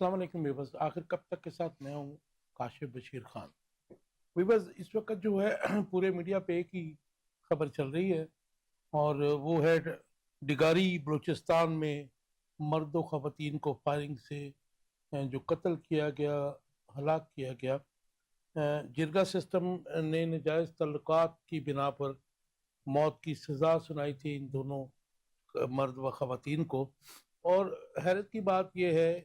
السلام علیکم ویورز، آخر کب تک کے ساتھ میں ہوں کاشف بشیر خان۔ ویورز، اس وقت جو ہے پورے میڈیا پہ ایک ہی خبر چل رہی ہے اور وہ ہے ڈگاری بلوچستان میں مرد و خواتین کو فائرنگ سے جو قتل کیا گیا، ہلاک کیا گیا۔ جرگہ سسٹم نے ناجائز تعلقات کی بنا پر موت کی سزا سنائی تھی ان دونوں مرد و خواتین کو۔ اور حیرت کی بات یہ ہے،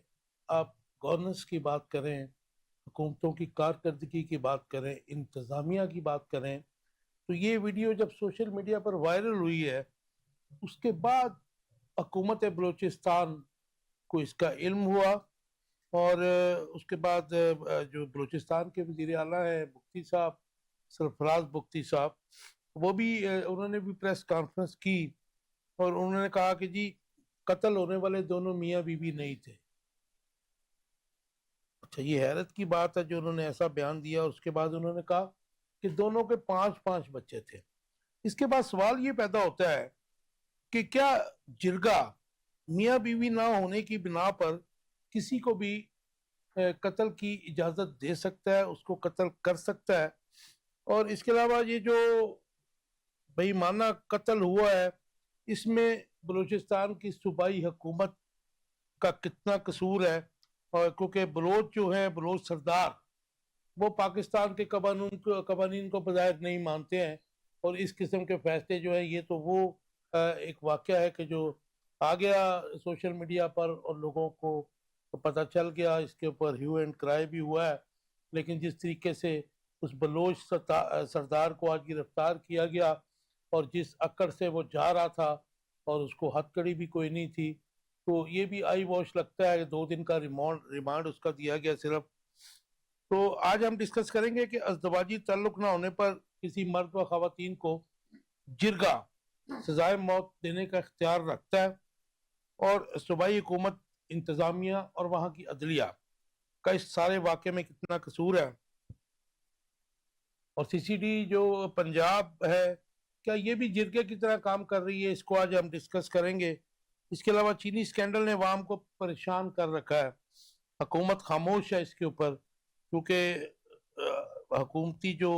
آپ گورننس کی بات کریں، حکومتوں کی کارکردگی کی بات کریں، انتظامیہ کی بات کریں، تو یہ ویڈیو جب سوشل میڈیا پر وائرل ہوئی ہے اس کے بعد حکومت بلوچستان کو اس کا علم ہوا، اور اس کے بعد جو بلوچستان کے وزیر اعلیٰ ہیں بگٹی صاحب، سرفراز بگٹی صاحب، وہ بھی انہوں نے بھی پریس کانفرنس کی اور انہوں نے کہا کہ جی قتل ہونے والے دونوں میاں بیوی نہیں تھے۔ اچھا، یہ حیرت کی بات ہے جو انہوں نے ایسا بیان دیا۔ اس کے بعد انہوں نے کہا کہ دونوں کے 5 بچے تھے۔ اس کے بعد سوال یہ پیدا ہوتا ہے کہ کیا جرگہ میاں بیوی نہ ہونے کی بنا پر کسی کو بھی قتل کی اجازت دے سکتا ہے، اس کو قتل کر سکتا ہے؟ اور اس کے علاوہ یہ جو بے ایمانہ قتل ہوا ہے، اس میں بلوچستان کی صوبائی حکومت کا کتنا قصور ہے؟ اور کیونکہ بلوچ جو ہے، بلوچ سردار، وہ پاکستان کے قوانین کو بظاہر نہیں مانتے ہیں، اور اس قسم کے فیصلے جو ہیں، یہ تو وہ ایک واقعہ ہے کہ جو آ گیا سوشل میڈیا پر اور لوگوں کو پتہ چل گیا، اس کے اوپر ہیو اینڈ کرائی بھی ہوا ہے۔ لیکن جس طریقے سے اس بلوچ سردار کو آج گرفتار کیا گیا اور جس اکڑ سے وہ جا رہا تھا اور اس کو ہتھ کڑی بھی کوئی نہیں تھی، تو یہ بھی آئی واش لگتا ہے کہ 2 دن کا ریمانڈ اس کا دیا گیا صرف۔ تو آج ہم ڈسکس کریں گے کہ ازدواجی تعلق نہ ہونے پر کسی مرد و خواتین کو جرگہ سزائے موت دینے کا اختیار رکھتا ہے، اور صوبائی حکومت، انتظامیہ اور وہاں کی عدلیہ کا اس سارے واقعے میں کتنا قصور ہے۔ اور سی سی ڈی جو پنجاب ہے، کیا یہ بھی جرگے کی طرح کام کر رہی ہے؟ اس کو آج ہم ڈسکس کریں گے۔ اس کے علاوہ چینی سکینڈل نے عوام کو پریشان کر رکھا ہے، حکومت خاموش ہے اس کے اوپر، کیونکہ حکومتی جو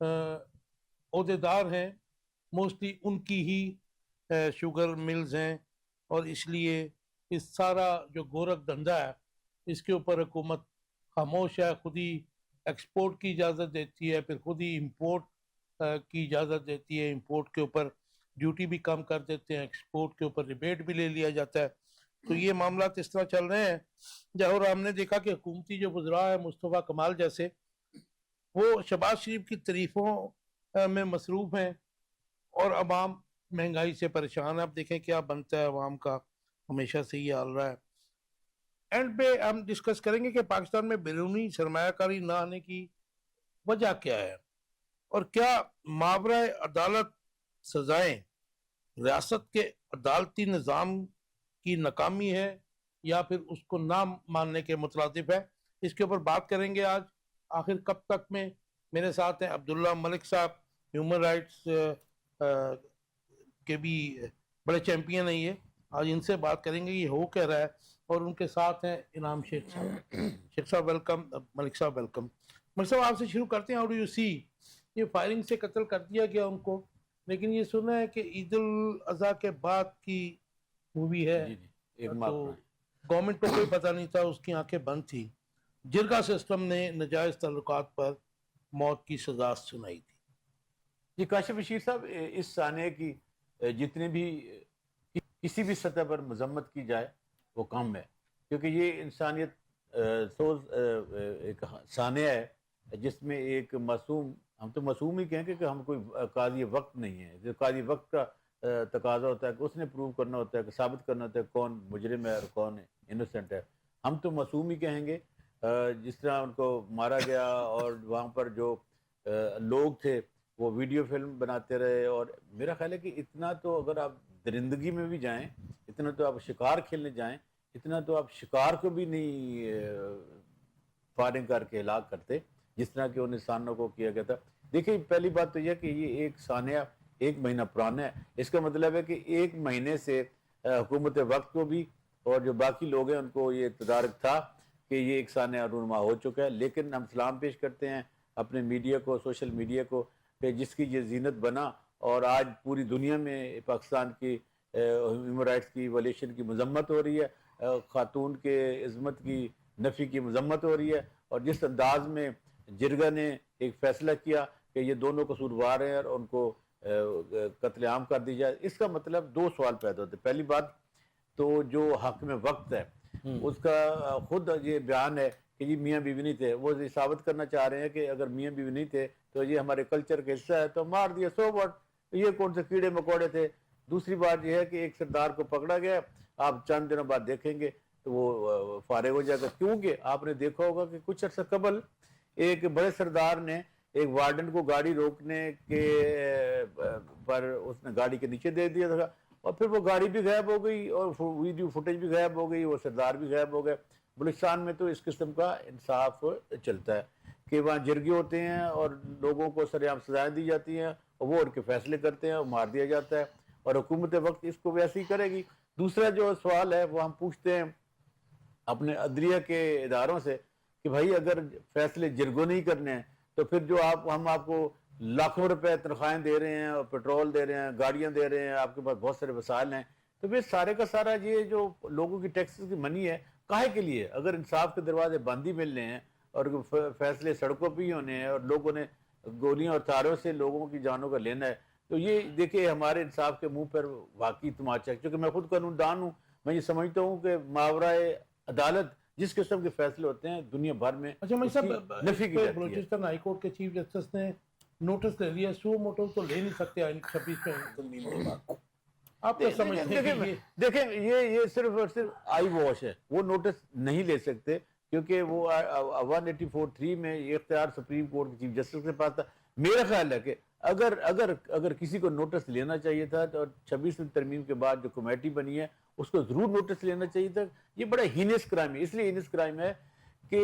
عہدیدار ہیں موسٹلی ان کی ہی شوگر ملز ہیں، اور اس لیے اس سارا جو گورکھ دھندا ہے اس کے اوپر حکومت خاموش ہے۔ خود ہی ایکسپورٹ کی اجازت دیتی ہے، پھر خود ہی امپورٹ کی اجازت دیتی ہے، امپورٹ کے اوپر ڈیوٹی بھی کم کر دیتے ہیں، ایکسپورٹ کے اوپر ریبیٹ بھی لے لیا جاتا ہے۔ تو یہ معاملات اس طرح چل رہے ہیں، اور ہم نے دیکھا کہ حکومتی جو وزراء ہیں مصطفیٰ کمال جیسے، وہ شہباز شریف کی تعریفوں میں مصروف ہیں، اور عوام مہنگائی سے پریشان ہے۔ اب دیکھیں کیا بنتا ہے، عوام کا ہمیشہ سے یہ حال رہا ہے۔ اینڈ پہ ہم ڈسکس کریں گے کہ پاکستان میں بیرونی سرمایہ کاری نہ آنے کی وجہ کیا ہے، اور کیا ماورائے عدالت سزائیں ریاست کے عدالتی نظام کی ناکامی ہے یا پھر اس کو نہ ماننے کے مترادف ہے؟ اس کے اوپر بات کریں گے آج آخر کب تک میں۔ میرے ساتھ ہیں عبداللہ ملک صاحب، ہیومن رائٹس کے بھی بڑے چیمپئن ہیں یہ، آج ان سے بات کریں گے یہ ہو کیا رہا ہے۔ اور ان کے ساتھ ہیں انعام شیخ صاحب۔ شیخ صاحب ویلکم، ملک صاحب ویلکم۔ ملک صاحب آپ سے شروع کرتے ہیں۔ ہاؤ ڈو یو سی، یہ فائرنگ سے قتل کر دیا گیا ان کو، لیکن یہ سنا ہے کہ عید الاضحیٰ کے بعد کی مووی ہے، جی ایک ماہ تو گورنمنٹ کو کوئی پتہ نہیں تھا، اس کی آنکھیں بند تھی، جرگہ سسٹم نے ناجائز تعلقات پر موت کی سزا سنائی تھی۔ جی کاشف بشیر صاحب، اس سانحے کی جتنے بھی کسی بھی سطح پر مذمت کی جائے وہ کم ہے، کیونکہ یہ انسانیت سوز ایک سانحہ ہے جس میں ایک معصوم، ہم تو معصوم ہی کہیں کہ ہم کوئی قاضی وقت نہیں ہے، جو قاضی وقت کا تقاضا ہوتا ہے کہ اس نے پروو کرنا ہوتا ہے، کہ ثابت کرنا ہوتا ہے کون مجرم ہے اور کون انوسنٹ ہے۔ ہم تو معصوم ہی کہیں گے۔ جس طرح ان کو مارا گیا اور وہاں پر جو لوگ تھے وہ ویڈیو فلم بناتے رہے، اور میرا خیال ہے کہ اتنا تو اگر آپ درندگی میں بھی جائیں، اتنا تو آپ شکار کھیلنے جائیں، اتنا تو آپ شکار کو بھی نہیں فائرنگ کر کے ہلاک کرتے جس طرح کہ ان انسانوں کو کیا گیا تھا۔ دیکھیں پہلی بات تو یہ کہ یہ ایک سانحہ 1 مہینہ پرانا ہے، اس کا مطلب ہے کہ 1 مہینے سے حکومت وقت کو بھی اور جو باقی لوگ ہیں ان کو یہ تدارک تھا کہ یہ ایک سانحہ رونما ہو چکا ہے، لیکن ہم سلام پیش کرتے ہیں اپنے میڈیا کو، سوشل میڈیا کو، کہ جس کی یہ زینت بنا اور آج پوری دنیا میں پاکستان کی ہیومن رائٹس کی ویلیشن کی مذمت ہو رہی ہے، خاتون کے عظمت کی نفی کی مذمت ہو رہی ہے، اور جس انداز میں جرگہ نے ایک فیصلہ کیا کہ یہ دونوں قصوروار ہیں اور ان کو قتل عام کر دی جائے، اس کا مطلب دو سوال پیدا ہوتے ہیں۔ پہلی بات تو جو حق میں وقت ہے اس کا خود یہ بیان ہے کہ یہ میاں بیوی نہیں تھے، وہ یہ ثابت کرنا چاہ رہے ہیں کہ اگر میاں بیوی نہیں تھے تو یہ ہمارے کلچر کا حصہ ہے، تو مار دیا، سو واٹ، یہ کون سے کیڑے مکوڑے تھے۔ دوسری بات یہ ہے کہ ایک سردار کو پکڑا گیا، آپ چند دنوں بعد دیکھیں گے تو وہ فارغ ہو جائے گا، کیونکہ آپ نے دیکھا ہوگا کہ کچھ عرصہ قبل ایک بڑے سردار نے ایک وارڈن کو گاڑی روکنے کے پر اس نے گاڑی کے نیچے دے دیا تھا، اور پھر وہ گاڑی بھی غائب ہو گئی اور ویڈیو فوٹیج بھی غائب ہو گئی، وہ سردار بھی غائب ہو گئے۔ بلوچستان میں تو اس قسم کا انصاف چلتا ہے کہ وہاں جرگے ہوتے ہیں اور لوگوں کو سرعام سزائیں دی جاتی ہیں اور وہ ان کے فیصلے کرتے ہیں اور مار دیا جاتا ہے، اور حکومت وقت اس کو ویسے ہی کرے گی۔ دوسرا جو سوال ہے وہ ہم پوچھتے ہیں اپنے عدلیہ کے اداروں سے کہ بھائی اگر فیصلے جرگوں نہیں کرنے ہیں تو پھر جو ہم آپ کو لاکھوں روپے تنخواہیں دے رہے ہیں اور پیٹرول دے رہے ہیں، گاڑیاں دے رہے ہیں، آپ کے پاس بہت سارے وسائل ہیں، تو پھر سارے کا سارا یہ جو لوگوں کی ٹیکسز کی منی ہے کاہے کے لیے؟ اگر انصاف کے دروازے بند ہی ملنے ہیں اور فیصلے سڑکوں پہ ہی ہونے ہیں اور لوگوں نے گولیاں اور تاروں سے لوگوں کی جانوں کا لینا ہے، تو یہ دیکھیں ہمارے انصاف کے منہ پر واقعی تماچا ہے۔ کیونکہ میں خود قانون دان ہوں، میں یہ سمجھتا ہوں کہ ماورائے عدالت جس قسم کے فیصلے ہوتے ہیں دنیا بھر میں اچھا میں اس کی صاحب نفی کی جاتی ہے۔ بلوچستان ہائی کورٹ کے چیف جسٹس نے نوٹس لے لیا، سو موٹو تو لے نہیں سکتے آئین 26 میں ترمیم کے بعد، آپ کیا سمجھتے ہیں کہ یہ دیکھیں یہ صرف اور صرف آئی واش ہے، وہ نوٹس نہیں لے سکتے کیونکہ وہ 184(3) میں یہ اختیار سپریم کورٹ کے چیف جسٹس کے پاس تھا۔ میرا خیال ہے کہ اگر کسی کو نوٹس لینا چاہیے تھا تو 26ویں ترمیم کے بعد جو کمیٹی بنی ہے اس کو ضرور نوٹس لینا چاہیے تھا۔ یہ بڑا ہینس کرائم ہے، اس لیے ہینس کرائم ہے کہ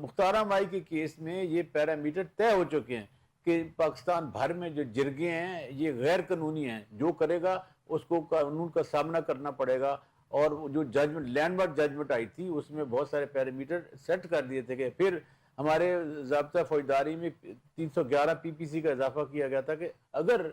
مختار مائی کے کیس میں یہ پیرامیٹر طے ہو چکے ہیں کہ پاکستان بھر میں جو جرگے ہیں یہ غیر قانونی ہیں، جو کرے گا اس کو قانون کا سامنا کرنا پڑے گا، اور جو ججمنٹ لینڈ مارک ججمنٹ آئی تھی اس میں بہت سارے پیرامیٹر سیٹ کر دیے تھے کہ پھر ہمارے ضابطہ فوجداری میں 311 پی پی سی کا اضافہ کیا گیا تھا کہ اگر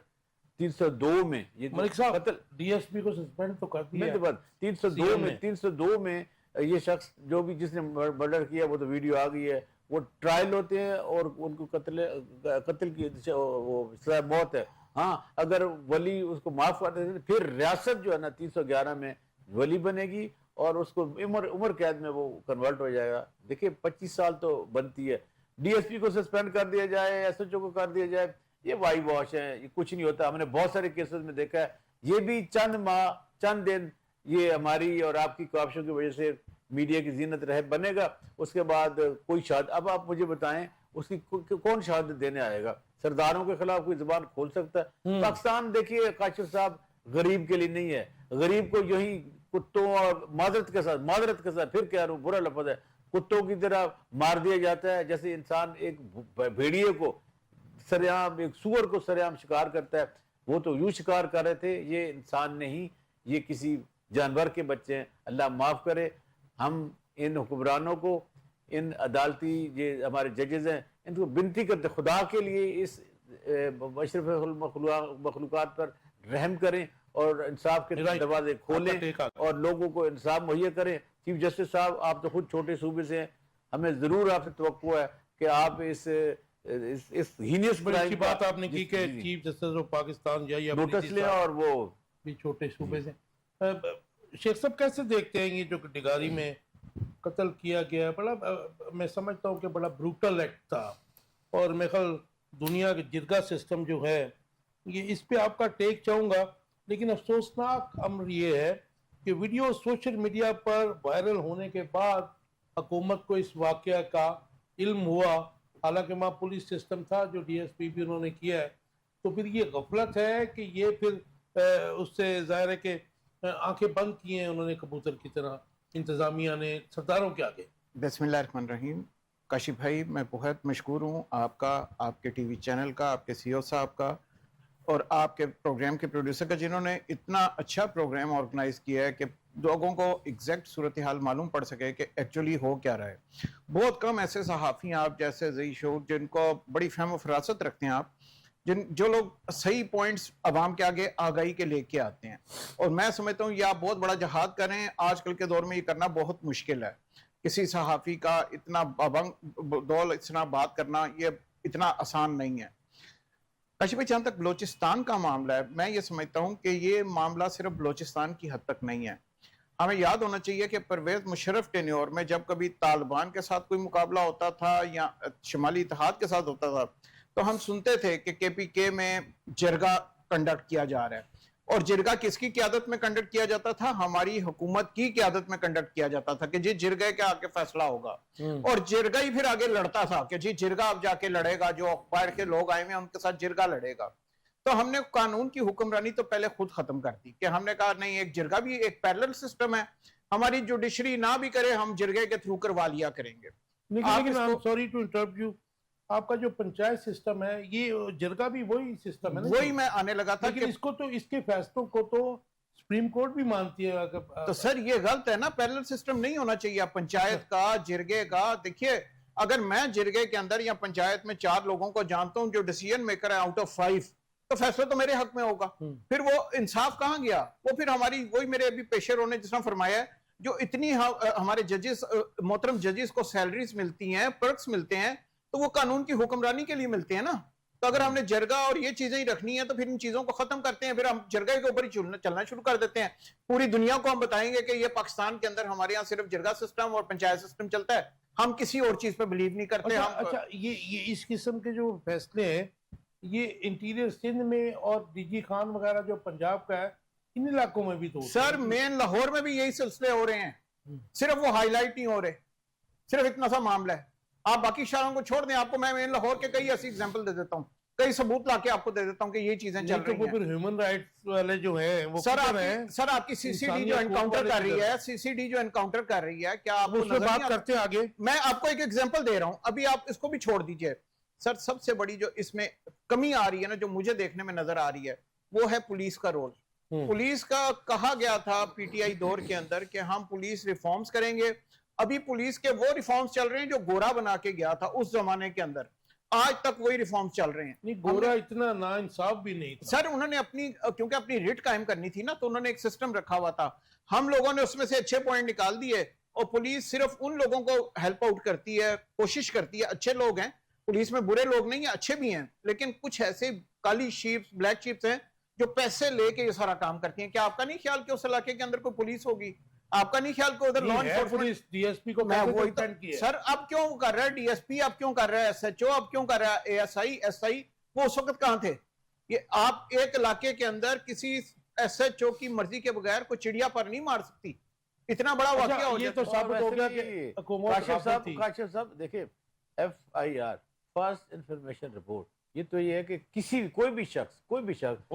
302 میں یہ ملک صاحب قتل ڈی ایس پی کو سسپینڈ تو کر دیا 302 میں یہ شخص جو بھی جس نے مرڈر کیا وہ تو ویڈیو آ گئی ہے، وہ ٹرائل ہوتے ہیں اور ان کو قتل کی وہ سزائے موت ہے۔ ہاں اگر ولی اس کو معاف کر دیتے پھر ریاست جو ہے نا 311 میں ولی بنے گی اور اس کو عمر قید میں وہ کنورٹ ہو جائے گا۔ دیکھیں 25 سال تو بنتی ہے، ڈی ایس پی کو سسپینڈ کر دیا جائے، ایس ایچ او کو کر دیا جائے، یہ وائی واش ہے، یہ کچھ نہیں ہوتا۔ ہم نے بہت سارے کیسز میں دیکھا ہے، یہ بھی چند ماہ چند دن یہ ہماری اور آپ کی کوششوں کی وجہ سے میڈیا کی زینت رہے بنے گا، اس کے بعد کوئی شہادت، اب آپ مجھے بتائیں اس کی کون شہادت دینے آئے گا؟ سرداروں کے خلاف کوئی زبان کھول سکتا ہے؟ پاکستان دیکھیے کاشف صاحب غریب کے لیے نہیں ہے، غریب کو یہی کتوں اور معذرت کے ساتھ پھر کہہ رہا ہوں برا لفظ ہے، کتوں کی طرح مار دیا جاتا ہے، جیسے انسان ایک بھیڑیے کو سریعام، ایک سور کو سریعام شکار کرتا ہے، وہ تو یوں شکار کر رہے تھے۔ یہ انسان نہیں، یہ کسی جانور کے بچے ہیں۔ اللہ معاف کرے، ہم ان حکمرانوں کو، ان عدالتی یہ ہمارے ججز ہیں، ان کو بنتی کرتے خدا کے لیے اس اشرف مخلوقات پر رحم کریں اور انصاف کے دروازے کھولیں اور لوگوں کو انصاف مہیا کریں۔ چیف جسٹس صاحب آپ تو خود چھوٹے صوبے سے ہیں، ہمیں ضرور آپ سے توقع ہے کہ آپ اس ہینس بڑی اچھی بات آپ نے کی کہ چیف جسٹس آف پاکستان یا نوٹس لیں اور وہ بھی چھوٹے صوبے سے۔ شیخ صاحب کیسے دیکھتے ہیں یہ جو ڈگاری میں قتل کیا گیا؟ بڑا میں سمجھتا ہوں کہ بڑا بروٹل ایکٹ تھا، اور میرے خیال دنیا کے جرگہ سسٹم جو ہے یہ اس پہ آپ کا ٹیک چاہوں گا، لیکن افسوسناک امر یہ ہے کہ ویڈیو سوشل میڈیا پر وائرل ہونے کے بعد حکومت کو اس واقعہ کا علم ہوا، حالانکہ وہاں پولیس سسٹم تھا جو ڈی ایس پی بھی انہوں نے کیا ہے، تو پھر یہ غفلت ہے کہ یہ پھر اس سے ظاہر ہے کہ آنکھیں بند کی ہیں انہوں نے کبوتر کی طرح انتظامیہ نے سرداروں کے آگے۔ بسم اللہ الرحمن الرحیم۔ کاشف بھائی میں بہت مشکور ہوں آپ کا، آپ کے ٹی وی چینل کا، آپ کے سی او صاحب کا اور آپ کے پروگرام کے پروڈیوسر کا، جنہوں نے اتنا اچھا پروگرام آرگنائز کیا ہے کہ لوگوں کو ایگزیکٹ صورتحال معلوم پڑ سکے کہ ایکچولی ہو کیا رہا ہے. بہت کم ایسے صحافی ہیں آپ جیسے ذی شعور جن کو بڑی فہم و فراست رکھتے ہیں آپ, جو لوگ صحیح پوائنٹس عوام کے آگے آگاہی کے لے کے آتے ہیں. اور میں سمجھتا ہوں یہ آپ بہت بڑا جہاد کریں, آج کل کے دور میں یہ کرنا بہت مشکل ہے. کسی صحافی کا اتنا پابند دول اتنا بات کرنا یہ اتنا آسان نہیں ہے. کاشف بھائی, جہاں تک بلوچستان کا معاملہ ہے, میں یہ سمجھتا ہوں کہ یہ معاملہ صرف بلوچستان کی حد تک نہیں ہے. ہمیں یاد ہونا چاہیے کہ پرویز مشرف ٹینیور میں جب کبھی طالبان کے ساتھ کوئی مقابلہ ہوتا تھا یا شمالی اتحاد کے ساتھ ہوتا تھا تو ہم سنتے تھے کہ کے پی کے میں جرگہ کنڈکٹ کیا جا رہا ہے. اور جرگہ کس کی قیادت میں کنڈکٹ کیا جاتا تھا؟ ہماری حکومت کی قیادت میں کنڈکٹ کیا جاتا تھا کہ جی جرگہ کے آگے فیصلہ ہوگا. اور جرگہ ہی پھر آگے لڑتا تھا کہ جی جرگہ اب جا کے لڑے گا, جو باہر کے لوگ آئے ہیں ان کے ساتھ جرگہ لڑے گا. تو ہم نے قانون کی حکمرانی تو پہلے خود ختم کر دی کہ ہم نے کہا نہیں, ایک جرگہ بھی ایک پیرلل سسٹم ہے, ہماری جوڈیشری نہ بھی کرے ہم جرگے کے تھرو کروا لیا کریں گے. لیکن سوری ٹو انٹرپٹ یو, آپ کا جو پنچایت سسٹم ہے یہ جرگہ بھی وہی سسٹم ہے نا, وہی میں آنے لگا تھا لیکن اس کو تو اس کے فیصلوں کو تو سپریم کورٹ بھی مانتی ہے. تو سر یہ غلط ہے نا, پیرلل سسٹم نہیں ہونا چاہیے پنچایت کا جرگے کا. دیکھیے اگر میں جرگے کے اندر یا پنچایت میں 4 لوگوں کو جانتا ہوں جو ڈیسیژن میکر ہے آؤٹ آف 5, تو فیصلہ تو میرے حق میں ہوگا. پھر وہ انصاف کہاں گیا؟ وہ پھر ہماری وہی میرے ابھی پیشروں نے جس طرح فرمایا ہے, جو اتنی ہمارے ججز محترم ججز کو سیلریز ملتی ہیں, پرکس ملتے ہیں, تو وہ قانون کی حکمرانی کے لیے ملتے ہیں نا. تو اگر ہم نے جرگہ اور یہ چیزیں ہی رکھنی ہیں تو پھر ان چیزوں کو ختم کرتے ہیں, پھر ہم جرگہ کے اوپر ہی چلنا شروع کر دیتے ہیں. پوری دنیا کو ہم بتائیں گے کہ یہ پاکستان کے اندر ہمارے یہاں صرف جرگہ سسٹم اور پنچایت سسٹم چلتا ہے, ہم کسی اور چیز پہ بلیو نہیں کرتے. اچھا یہ اس قسم کے جو فیصلے ہیں یہ انٹیریئر سندھ میں اور ڈی جی خان وغیرہ جو پنجاب کا ہے ان علاقوں میں بھی تو سر مین لاہور میں بھی یہی سلسلے ہو رہے ہیں, صرف وہ ہائی لائٹ نہیں ہو رہے, صرف اتنا سا معاملہ ہے. آپ باقی شہروں کو چھوڑ دیں, آپ کو میں مین لاہور کے کئی ایسی ایگزامپل دے دیتا ہوں, کئی ثبوت لا کے آپ کو دے دیتا ہوں کہ یہ چیزیں چل رہی ہیں. پھر ہیومن رائٹس والے جو ہیں وہ سر آپ کی سی سی ڈی جو انکاؤنٹر کر رہی ہے, سی سی ڈی جو انکاؤنٹر کر رہی ہے, کیا آپ اس میں بات کرتے ہیں آگے. میں آپ کو ایک ایگزامپل دے رہا ہوں, ابھی آپ اس کو بھی چھوڑ دیجئے. سر سب سے بڑی جو اس میں کمی آ رہی ہے نا, جو مجھے دیکھنے میں نظر آ رہی ہے, وہ ہے پولیس کا رول. پولیس کا کہا گیا تھا پی ٹی آئی دور کے اندر کہ ہم پولیس ریفارمز کریں گے. ابھی پولیس کے وہ ریفارمز چل رہے ہیں جو گورا بنا کے گیا تھا اس زمانے کے اندر, آج تک وہی ریفارمز چل رہے ہیں. نہیں, گورا اتنا ناانصاف بھی نہیں تھا سر, انہوں نے کیونکہ اپنی ریٹ قائم کرنی تھی نا, تو انہوں نے ایک سسٹم رکھا ہوا تھا. ہم لوگوں نے اس میں سے اچھے پوائنٹ نکال دیے, اور پولیس صرف ان لوگوں کو ہیلپ آؤٹ کرتی ہے, کوشش کرتی ہے. اچھے لوگ ہیں پولیس میں, برے لوگ نہیں ہیں, اچھے بھی ہیں, لیکن کچھ ایسے کالی شیپس, بلیک شیپس ہیں جو پیسے لے کے یہ سارا کام کرتی ہیں. کیا آپ کا نہیں خیال کہ اس علاقے کے اندر کوئی پولیس ہوگی؟ آپ کا نہیں خیال کہ ادھر law enforcement, D S P کو سر اب کیوں کر رہا ہے ڈی ایس پی, اب کیوں کر رہا ہے ایس ایچ او, اب کیوں کر رہا ہے A S I, S I, وہ اس وقت کہاں تھے؟ یہ آپ ایک علاقے کے اندر کسی ایس ایچ او کی مرضی کے بغیر کوئی چڑیا پر نہیں مار سکتی. اتنا بڑا واقعہ ہو یہ تو ثابت ہو گیا کہ کاشف صاحب دیکھیں, F I R first information report, یہ تو یہ ہے کہ کوئی بھی شخص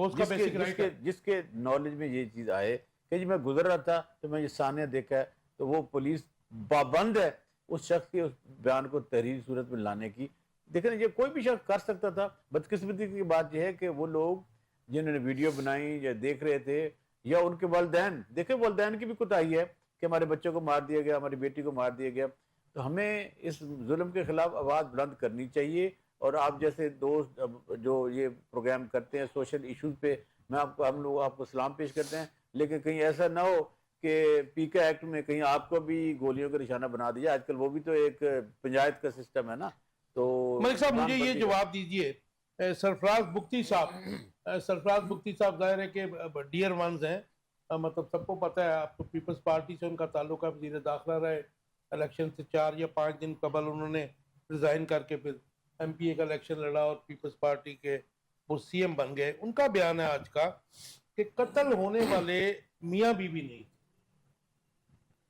جس کے نالج میں یہ چیز آئے کہ جی میں گزر رہا تھا تو میں یہ سانیہ دیکھا ہے, تو وہ پولیس پابند ہے اس شخص کے اس بیان کو تحریری صورت میں لانے کی. دیکھیں یہ کوئی بھی شخص کر سکتا تھا. بدقسمتی کی بات یہ ہے کہ وہ لوگ جنہوں نے ویڈیو بنائی یا دیکھ رہے تھے, یا ان کے والدین, دیکھیں والدین کی بھی کوتاہی ہے کہ ہمارے بچوں کو مار دیا گیا, ہماری بیٹی کو مار دیا گیا. تو ہمیں اس ظلم کے خلاف آواز بلند کرنی چاہیے. اور آپ جیسے دوست جو یہ پروگرام کرتے ہیں سوشل ایشوز پہ, ہم لوگ آپ کو سلام پیش کرتے ہیں, لیکن کہیں ایسا نہ ہو کہ پیکا ایکٹ میں کہیں آپ کو بھی گولیوں کا نشانہ بنا دیا. آج کل وہ بھی تو ایک پنچایت کا سسٹم ہے نا. تو ملک صاحب مجھے یہ جواب دیجئے, سرفراز بگٹی صاحب ظاہر ہے کہ ڈیئر ونز ہیں, مطلب سب کو پتہ ہے, آپ کو پیپلز پارٹی سے ان کا تعلق ہے, وزیر داخلہ رہے, الیکشن سے 4 یا 5 دن قبل انہوں نے ریزائن کر کے پھر ایم پی اے کا الیکشن لڑا اور پیپلز پارٹی کے وہ سی ایم بن گئے. ان کا بیان ہے آج کا کہ قتل ہونے والے میاں بیوی نہیں,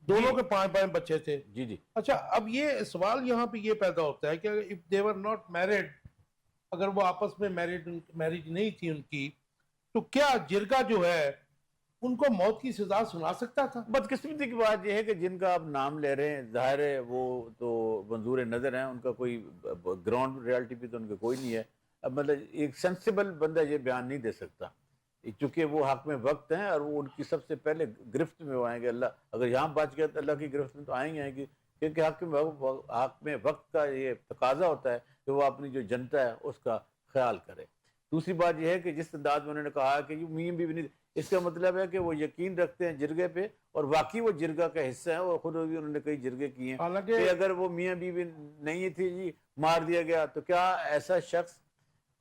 دونوں کے 5 بچے تھے. جی اچھا, اب یہ سوال یہاں پہ یہ پیدا ہوتا ہے کہ if they were not married, اگر وہ آپس میں میرج نہیں تھی ان کی, تو کیا جرگہ جو ہے ان کو موت کی سزا سنا سکتا تھا؟ بدقسمتی کی بات یہ ہے کہ جن کا آپ نام لے رہے ہیں ظاہر ہے وہ تو منظور نظر ہیں, ان کا کوئی گراؤنڈ ریالٹی پہ تو ان کا کوئی نہیں ہے. اب مطلب ایک سینسیبل بندہ یہ بیان نہیں دے سکتا چونکہ وہ حق میں وقت ہیں اور وہ ان کی سب سے پہلے گرفت میں وہ آئیں گے. اللہ اگر یہاں بچ گئے تو اللہ کی گرفت میں تو آئیں گے کیونکہ حق میں وقت کا یہ تقاضا ہوتا ہے کہ وہ اپنی جو جنتا ہے اس کا خیال کرے. دوسری بات یہ ہے کہ جس انداز میں انہوں نے کہا کہ میاں بیوی نہیں، اس کا مطلب ہے کہ وہ یقین رکھتے ہیں جرگے پہ اور واقعی وہ جرگہ کا حصہ ہے، اور خود بھی انہوں نے کئی جرگے کیے ہیں. حالانکہ کہ اگر وہ میاں بیوی نہیں تھی جی مار دیا گیا تو کیا ایسا شخص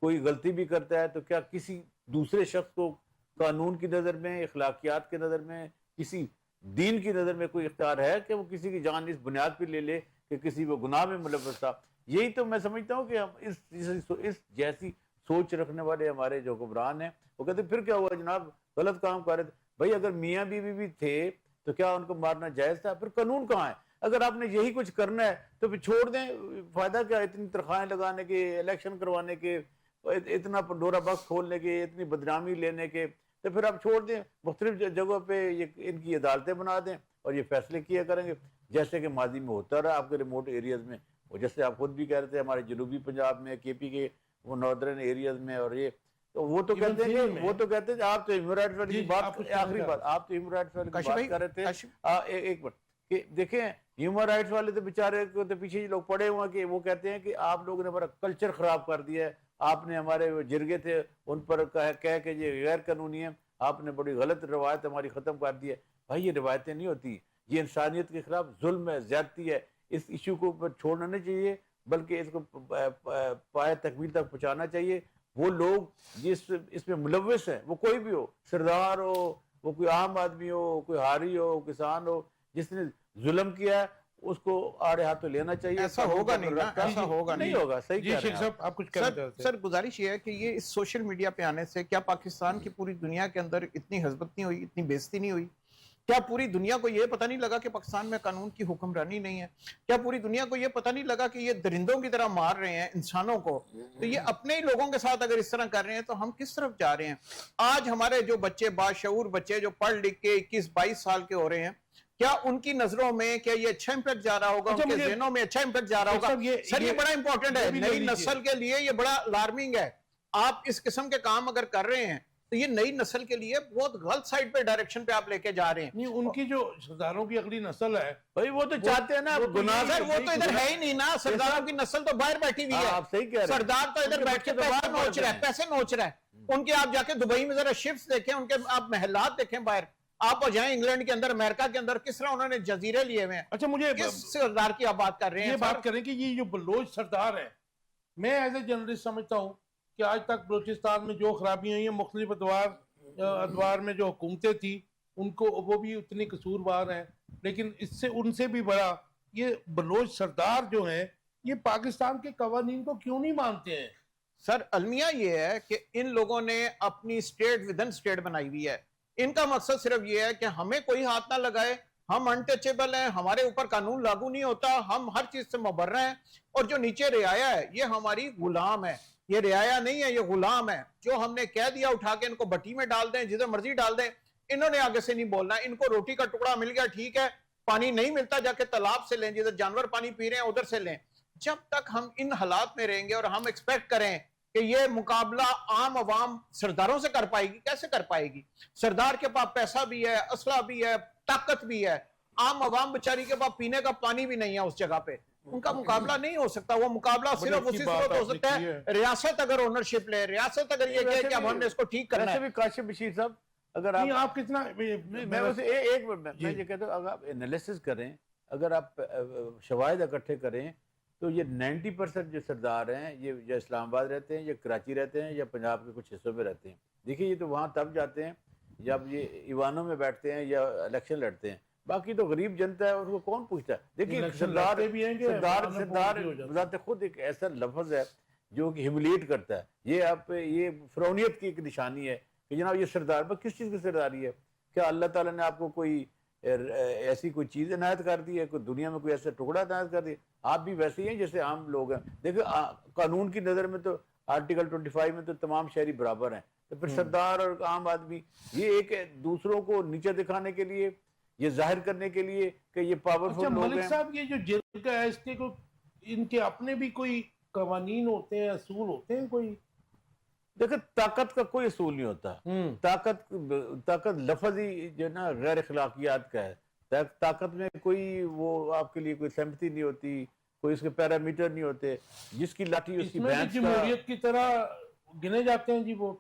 کوئی غلطی بھی کرتا ہے تو کیا کسی دوسرے شخص کو قانون کی نظر میں، اخلاقیات کی نظر میں، کسی دین کی نظر میں کوئی اختیار ہے کہ وہ کسی کی جان اس بنیاد پہ لے لے کہ کسی وہ گناہ میں ملوث تھا؟ یہی تو میں سمجھتا ہوں کہ ہم اس جیسی سوچ رکھنے والے ہمارے جو حکمران ہیں وہ کہتے ہیں پھر کیا ہوا جناب، غلط کام کر رہے تھے. بھائی اگر میاں بیوی بھی تھے تو کیا ان کو مارنا جائز تھا؟ پھر قانون کہاں ہے؟ اگر آپ نے یہی کچھ کرنا ہے تو پھر چھوڑ دیں. فائدہ کیا اتنی تنخواہیں لگانے کے، الیکشن کروانے کے، اتنا ڈورا باکس کھولنے کے، اتنی بدنامی لینے کے؟ تو پھر آپ چھوڑ دیں، مختلف جگہوں پہ ان کی عدالتیں بنا دیں اور یہ فیصلے کیا کریں گے جیسے کہ ماضی میں ہوتا رہا آپ کے ریموٹ ایریاز میں. وہ جیسے آپ خود بھی کہہ رہے تھے ہمارے جنوبی پنجاب میں، کے پی کے وہ ناردرن ایریاز میں، اور یہ تو وہ تو کہتے ہیں کہ آپ تو ہیومن رائٹس والی بات، آخری بات آپ تو ہیومن رائٹس والی بات کر رہے تھے. ایک منٹ کہ دیکھیں ہیومن رائٹس والے تو بیچارے کو تو پیچھے لوگ پڑے ہوئے ہیں کہ وہ کہتے ہیں کہ آپ لوگوں نے ہمارا کلچر خراب کر دیا ہے، آپ نے ہمارے جرگے تھے ان پر کہہ کہ یہ غیر قانونی ہے، آپ نے بڑی غلط روایت ہماری ختم کر دی ہے. بھائی یہ روایتیں نہیں ہوتی، یہ انسانیت کے خلاف ظلم ہے، زیادتی ہے. اس ایشو کو چھوڑنا نہیں چاہیے بلکہ اس کو پائے تکمیل تک پہنچانا چاہیے. وہ لوگ جس اس میں ملوث ہیں، وہ کوئی بھی ہو، سردار ہو، وہ کوئی عام آدمی ہو، کوئی حاری ہو، کسان ہو، جس نے ظلم کیا ہے اس کو آڑے ہاتھوں لینا چاہیے. ایسا ہوگا نہیں نا، ایسا ہوگا نہیں ہوگا. صحیح جی کہہ رہے شیخ ہیں صاحب آپ کچھ کہنا چاہتے ہیں؟ سر گزارش یہ ہے کہ یہ اس سوشل میڈیا پہ آنے سے کیا پاکستان کی پوری دنیا کے اندر اتنی حسبت نہیں ہوئی، اتنی بےزتی نہیں ہوئی؟ کیا پوری دنیا کو یہ پتہ نہیں لگا کہ پاکستان میں قانون کی حکمرانی نہیں ہے؟ کیا پوری دنیا کو یہ پتہ نہیں لگا کہ یہ درندوں کی طرح مار رہے ہیں انسانوں کو؟ تو یہ اپنے ہی لوگوں کے ساتھ اگر اس طرح کر رہے ہیں تو ہم کس طرف جا رہے ہیں؟ آج ہمارے جو بچے، باشعور بچے جو پڑھ لکھ کے 21-22 سال کے ہو رہے ہیں، کیا ان کی نظروں میں کیا یہ اچھا امپیکٹ جا رہا ہوگا؟ ان کے ذہنوں میں اچھا امپیکٹ جا رہا ہوگا؟ سر یہ بڑا امپورٹنٹ ہے، نئی نسل کے لیے یہ بڑا الارمنگ ہے. آپ اس قسم کے کام اگر کر رہے ہیں تو یہ نئی نسل کے لیے بہت غلط سائڈ پہ ڈائریکشن پہ آپ لے کے جا رہے ہیں. نہیں ان کی جو سرداروں کی اگلی نسل ہے بھائی وہ تو چاہتے ہیں نا گناہ. سر وہ تو ادھر ہے ہی نہیں نا، سرداروں کی نسل تو باہر بیٹھی ہوئی ہے. آپ صحیح کہہ رہے ہیں. سردار تو ادھر بیٹھ کے پیسے نوچ رہا ہے، پیسے نوچ رہا ہے. ان کے آپ جا کے دبئی میں ذرا شفٹس دیکھیں، ان کے آپ محلات دیکھیں باہر. آپ جائیں انگلینڈ کے اندر، امریکہ کے اندر، کس طرح انہوں نے جزیرے لیے ہوئے ہیں. اچھا مجھے کس سردار کی آپ بات کر رہے ہیں؟ یہ بات کریں کہ یہ جو بلوچ سردار ہیں، میں ایز اے جرنلسٹ سمجھتا ہوں کہ آج تک بلوچستان میں جو خرابیاں ہوئی ہیں مختلف ادوار میں جو حکومتیں تھیں ان کو وہ بھی اتنی قصوروار ہیں، لیکن اس سے ان سے بھی بڑا یہ بلوچ سردار جو ہیں یہ پاکستان کے قوانین کو کیوں نہیں مانتے ہیں؟ سر المیہ یہ ہے کہ ان لوگوں نے اپنی سٹیٹ ودن سٹیٹ بنائی ہوئی ہے. ان کا مقصد صرف یہ ہے کہ ہمیں کوئی ہاتھ نہ لگائے، ہم انٹچیبل ہیں، ہمارے اوپر قانون لاگو نہیں ہوتا، ہم ہر چیز سے مبرہ ہیں. اور جو نیچے رعایا ہے یہ ہماری غلام ہے، یہ رعایا نہیں ہے، یہ غلام ہے. جو ہم نے کہہ دیا اٹھا کے ان کو بٹی میں ڈال دیں، جدھر مرضی ڈال دیں، انہوں نے آگے سے نہیں بولنا. ان کو روٹی کا ٹکڑا مل گیا ٹھیک ہے، پانی نہیں ملتا جا کے تالاب سے لیں، جدھر جانور پانی پی رہے ہیں ادھر سے لیں. جب تک ہم ان حالات میں رہیں گے اور ہم ایکسپیکٹ کریں کہ یہ مقابلہ عام عوام سرداروں سے کر پائے گی، کیسے کر پائے گی؟ سردار کے پاس پیسہ بھی ہے، اسلحہ بھی ہے، طاقت بھی ہے. عام عوام بیچاری کے پاس پینے کا پانی بھی نہیں ہے اس جگہ پہ. ان کا مقابلہ نہیں ہو سکتا. وہ مقابلہ صرف اسی صورت ہو سکتا ہے ریاست اگر اونرشپ لے، ریاست اگر یہ کہے کہ اب ہم نے اس کو ٹھیک کرنا ہے. ویسے بھی کاشف بشیر صاحب اگر آپ کتنا میں اسے ایک منٹ میں یہ کہتا ہوں، اگر آپ انالیسس کریں، اگر آپ شواہد اکٹھے کریں تو یہ 90% جو سردار ہیں یہ یا اسلام آباد رہتے ہیں یا کراچی رہتے ہیں یا پنجاب کے کچھ حصوں میں رہتے ہیں. دیکھیے یہ تو وہاں تب جاتے ہیں جب یہ ایوانوں میں بیٹھتے ہیں یا الیکشن لڑتے ہیں. باقی تو غریب جنتا ہے، ان کو کون پوچھتا ہے؟ دیکھیے سردار بذات خود ایک ایسا لفظ ہے جو کہ ہیملیٹ کرتا ہے. یہ فرعونیت کی ایک نشانی ہے کہ جناب یہ سردار پر کس چیز کی سرداری ہے؟ کیا اللہ تعالیٰ نے آپ کو کوئی ایسی کوئی چیز عنایت کر دی ہے؟ کوئی دنیا میں کوئی ایسا ٹکڑا عنایت کر دی؟ آپ بھی ویسے ہی ہیں جیسے عام لوگ ہیں. دیکھیں قانون کی نظر میں تو آرٹیکل 25 میں تو تمام شہری برابر ہیں. تو پھر سردار اور عام آدمی یہ ایک دوسروں کو نیچے دکھانے کے لیے، یہ ظاہر کرنے کے لیے کہ یہ پاورفل لوگ ہیں. ملک صاحب یہ جو جرگہ ہے اس کے ان کے اپنے بھی کوئی قوانین ہوتے ہیں، اصول ہوتے ہیں کوئی؟ دیکھیں طاقت کا کوئی اصول نہیں ہوتا. طاقت لفظ ہی جو ہے نا غیر اخلاقیات کا ہے. طاقت میں کوئی وہ آپ کے لیے کوئی سمپتی نہیں ہوتی, کوئی اس کے پیرامیٹر نہیں ہوتے. جس کی لاٹھی اس اس کی میں بھی بھینس کا. جمہوریت کی طرح گنے جاتے ہیں جی وہ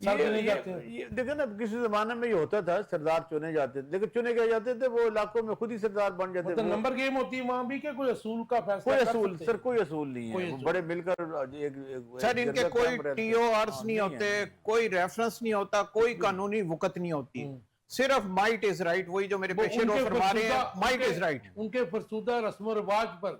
سر گنے جاتے ہیں. یہ دیکھیں نا کسی زمانے میں یہ ہوتا تھا سردار چنے جاتے تھے, لیکن چنے کیا جاتے تھے وہ علاقوں میں خود ہی سردار بن جاتے مطلب تھے. نمبر گیم ہوتی ہے وہاں بھی کہ کوئی اصول کا فیصلہ کوئی کر اصول سکتے سر, ہیں؟ کوئی اصول نہیں کوئی ہے. وہ اصول بڑے مل کر سر ان کے کوئی ٹی او آرز نہیں ہوتے, کوئی ریفرنس نہیں ہوتا, کوئی قانونی وقت نہیں ہوتی, صرف مائٹ از رائٹ. وہی جو میرے وہ پیشے ان رو کے فرما رہے ہیں, فرسودہ- مائٹ از رائٹ. ان کے فرسودہ رسم و رواج پر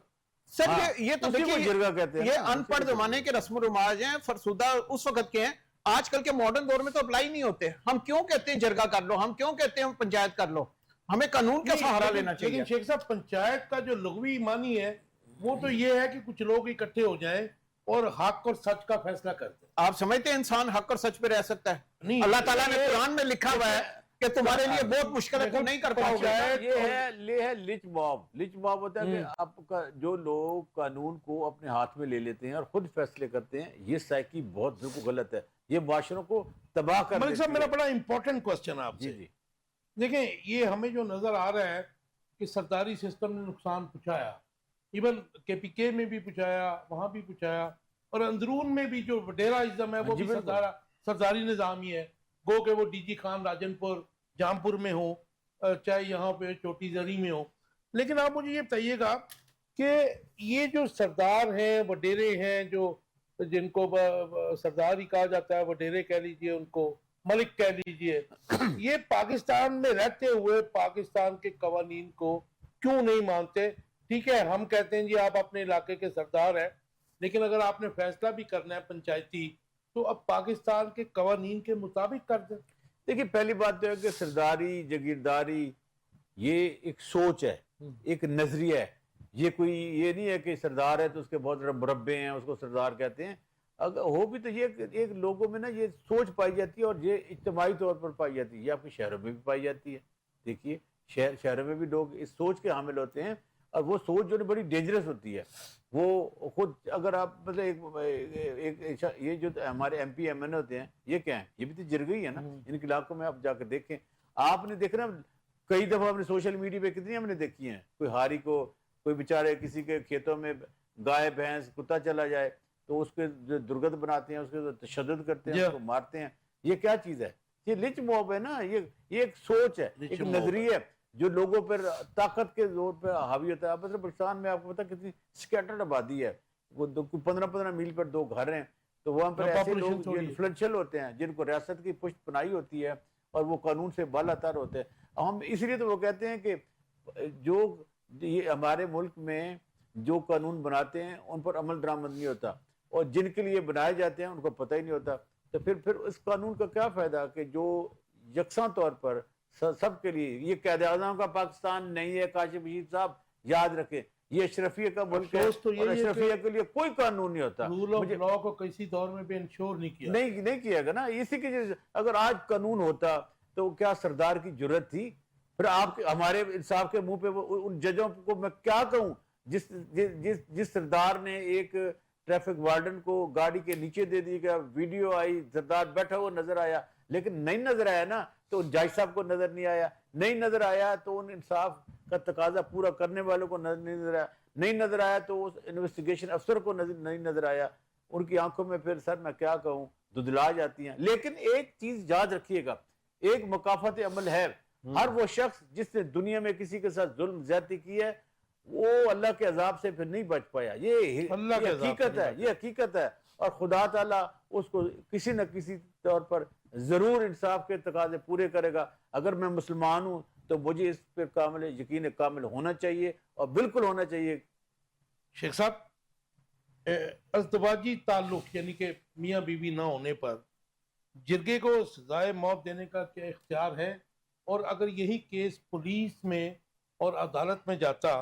سر یہ تو اسی کو دیکھیے جرگہ کہتے ہیں یہ نا, ان پڑھ زمانے کے رسم و رواج ہیں, فرسودہ اس وقت کے ہیں. آج کل کے ماڈرن دور میں تو اپلائی نہیں ہوتے. ہم کیوں کہتے ہیں جرگہ کر لو, ہم کیوں کہتے ہیں پنچایت کر لو؟ ہمیں قانون کا سہارا لینا چاہیے. لیکن شیخ صاحب پنچایت کا جو لغوی معنی ہے وہ تو یہ ہے کہ کچھ لوگ اکٹھے ہو جائیں اور حق اور سچ کا فیصلہ کر دیں. آپ سمجھتے ہیں انسان حق اور سچ پہ رہ سکتا ہے؟ نہیں, اللہ تعالیٰ نے قرآن میں لکھا ہوا ہے کہ تمہارے لیے بہت مشکل ہے, تم نہیں کر پاؤ گے. یہ ہے لچ باب. لچ باب ہوتا ہے کہ آپ کا جو لوگ قانون کو اپنے ہاتھ میں لے لیتے ہیں اور خود فیصلے کرتے ہیں, یہ سائیکی بہت بالکل غلط ہے. یہ معاشروں کو تباہ کر ملک دیتی صاحب ہے. میرا بڑا امپورٹنٹ کوسچن ہے آپ جی سے. جی دیکھیں یہ ہمیں جو نظر آ رہا ہے کہ سرداری سسٹم نے نقصان پہنچایا, ایون کے پی کے میں بھی پہنچایا, وہاں بھی پہنچایا, اور اندرون میں بھی جو وڈیراازم ہے وہ جی بھی بالکل. سرداری نظام ہی ہے. گو کہ وہ ڈی جی خان راجن پور جامپور میں ہو, چاہے یہاں پہ چوٹی زری میں ہو. لیکن آپ مجھے یہ بتائیے گا کہ یہ جو سردار ہیں, وڈیرے ہیں, جو جن کو سردار ہی کہا جاتا ہے, وڈیرے کہہ لیجئے, ان کو ملک کہہ لیجئے, یہ پاکستان میں رہتے ہوئے پاکستان کے قوانین کو کیوں نہیں مانتے؟ ٹھیک ہے ہم کہتے ہیں جی آپ اپنے علاقے کے سردار ہیں, لیکن اگر آپ نے فیصلہ بھی کرنا ہے پنچایتی تو اب پاکستان کے قوانین کے مطابق کر دیں. دیکھیے پہلی بات تو ہے کہ سرداری جگیرداری یہ ایک سوچ ہے, ایک نظریہ ہے. یہ کوئی یہ نہیں ہے کہ سردار ہے تو اس کے بہت سارے مربے ہیں اس کو سردار کہتے ہیں. اگر ہو بھی تو یہ ایک لوگوں میں نا یہ سوچ پائی جاتی ہے, اور یہ اجتماعی طور پر پائی جاتی ہے. یہ آپ کے شہروں میں بھی پائی جاتی ہے. دیکھیے شہروں میں بھی لوگ اس سوچ کے حامل ہوتے ہیں, اور وہ سوچ جو بڑی ڈینجرس ہوتی ہے. وہ خود اگر آپ مطلب یہ جو ہمارے ایم پی ایم این ہوتے ہیں یہ کیا ہیں, یہ بھی تو جرگی ہے نا. ان کے علاقوں میں آپ جا کے دیکھیں, آپ نے دیکھنا کئی دفعہ ہم نے سوشل میڈیا پہ کتنی ہم نے دیکھی ہیں, کوئی ہاری کو کوئی بیچارے کسی کے کھیتوں میں گائے بھینس کتا چلا جائے تو اس کے درگت بناتے ہیں, اس کے تشدد کرتے ہیں, اس کو مارتے ہیں. یہ کیا چیز ہے؟ یہ لچ موب ہے نا. یہ ایک سوچ ہے, ایک نظریہ ہے جو لوگوں پر طاقت کے زور پہ حاوی ہوتا ہے. اب مطلب پاکستان میں آپ کو پتا کتنی سکیٹرڈ آبادی ہے, وہ 15 میل پر 2 گھر ہیں, تو وہاں پر ایسے لوگ جو انفلوئنشل ہوتے ہیں جن کو ریاست کی پشت پناہی ہوتی ہے اور وہ قانون سے بالا تر ہوتے ہیں. ہم اس لیے تو وہ کہتے ہیں کہ جو یہ ہمارے ملک میں جو قانون بناتے ہیں ان پر عمل درآمد نہیں ہوتا, اور جن کے لیے بنائے جاتے ہیں ان کو پتہ ہی نہیں ہوتا. تو پھر اس قانون کا کیا فائدہ کہ جو یکساں طور پر سب کے لیے, یہ قائد اعظم کا پاکستان نہیں ہے کاشف بشیر صاحب, یاد رکھیں یہ اشرفیہ کا ملک ہے, اور اشرفیہ کے لیے کوئی قانون نہیں ہوتا. رول آف لا کو کسی دور میں بھی انشور نہیں کیا, نہیں کیا گا نا. اسی کی اگر آج قانون ہوتا تو کیا سردار کی جرت تھی؟ پھر آپ ہمارے انصاف کے منہ پہ ان ججوں کو میں کیا کہوں جس سردار نے ایک ٹریفک وارڈن کو گاڑی کے نیچے دے دی, کہ ویڈیو آئی سردار بیٹھا ہوا نظر آیا, لیکن نہیں نظر آیا نا تو جج صاحب کو نظر نہیں آیا, نہیں نظر آیا تو ان انصاف کا تقاضا پورا کرنے والوں کو نہیں نظر آیا, نہیں نظر آیا تو اس انویسٹیگیشن افسر کو نہیں نظر آیا. ان کی آنکھوں میں پھر سر میں کیا کہوں دھدلا جاتی ہیں. لیکن ایک چیز یاد رکھیے گا, ایک مکافات عمل ہے. ہر وہ شخص جس نے دنیا میں کسی کے ساتھ ظلم زیادتی کی ہے وہ اللہ کے عذاب سے پھر نہیں بچ پایا. یہ حقیقت ہے, یہ حقیقت ہے. اور خدا تعالیٰ اس کو کسی نہ کسی طور پر ضرور انصاف کے تقاضے پورے کرے گا. اگر میں مسلمان ہوں تو مجھے اس پہ کامل یقین کامل ہونا چاہیے, اور بالکل ہونا چاہیے. شیخ صاحب ازدواجی تعلق یعنی کہ میاں بیوی نہ ہونے پر جرگے کو سزائے موت دینے کا کیا اختیار ہے؟ اور اگر یہی کیس پولیس میں اور عدالت میں جاتا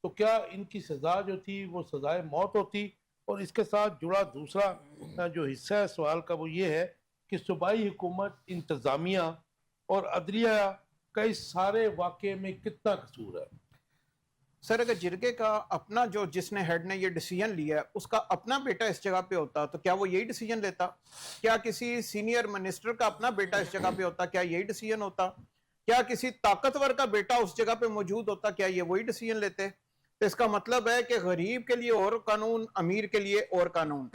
تو کیا ان کی سزا جو تھی وہ سزائے موت ہوتی؟ اور اس کے ساتھ جڑا دوسرا جو حصہ ہے سوال کا وہ یہ ہے کہ صوبائی حکومت, انتظامیہ اور عدلیہ کا اس سارے واقعے میں کتنا قصور ہے؟ سر اگر جرگے کا اپنا جو جس نے ہیڈ نے یہ ڈیسیجن لیا ہے اس کا اپنا بیٹا اس جگہ پہ ہوتا تو کیا وہ یہی ڈیسیجن لیتا؟ کیا کسی سینئر منسٹر کا اپنا بیٹا اس جگہ پہ ہوتا؟ کیا یہی ڈیسیجن ہوتا؟ کیا کسی طاقتور کا بیٹا اس جگہ پہ موجود ہوتا؟ کیا یہ وہی ڈیسیجن لیتے؟ تو اس کا مطلب ہے کہ غریب کے لیے اور قانون، امیر کے لیے اور قانون۔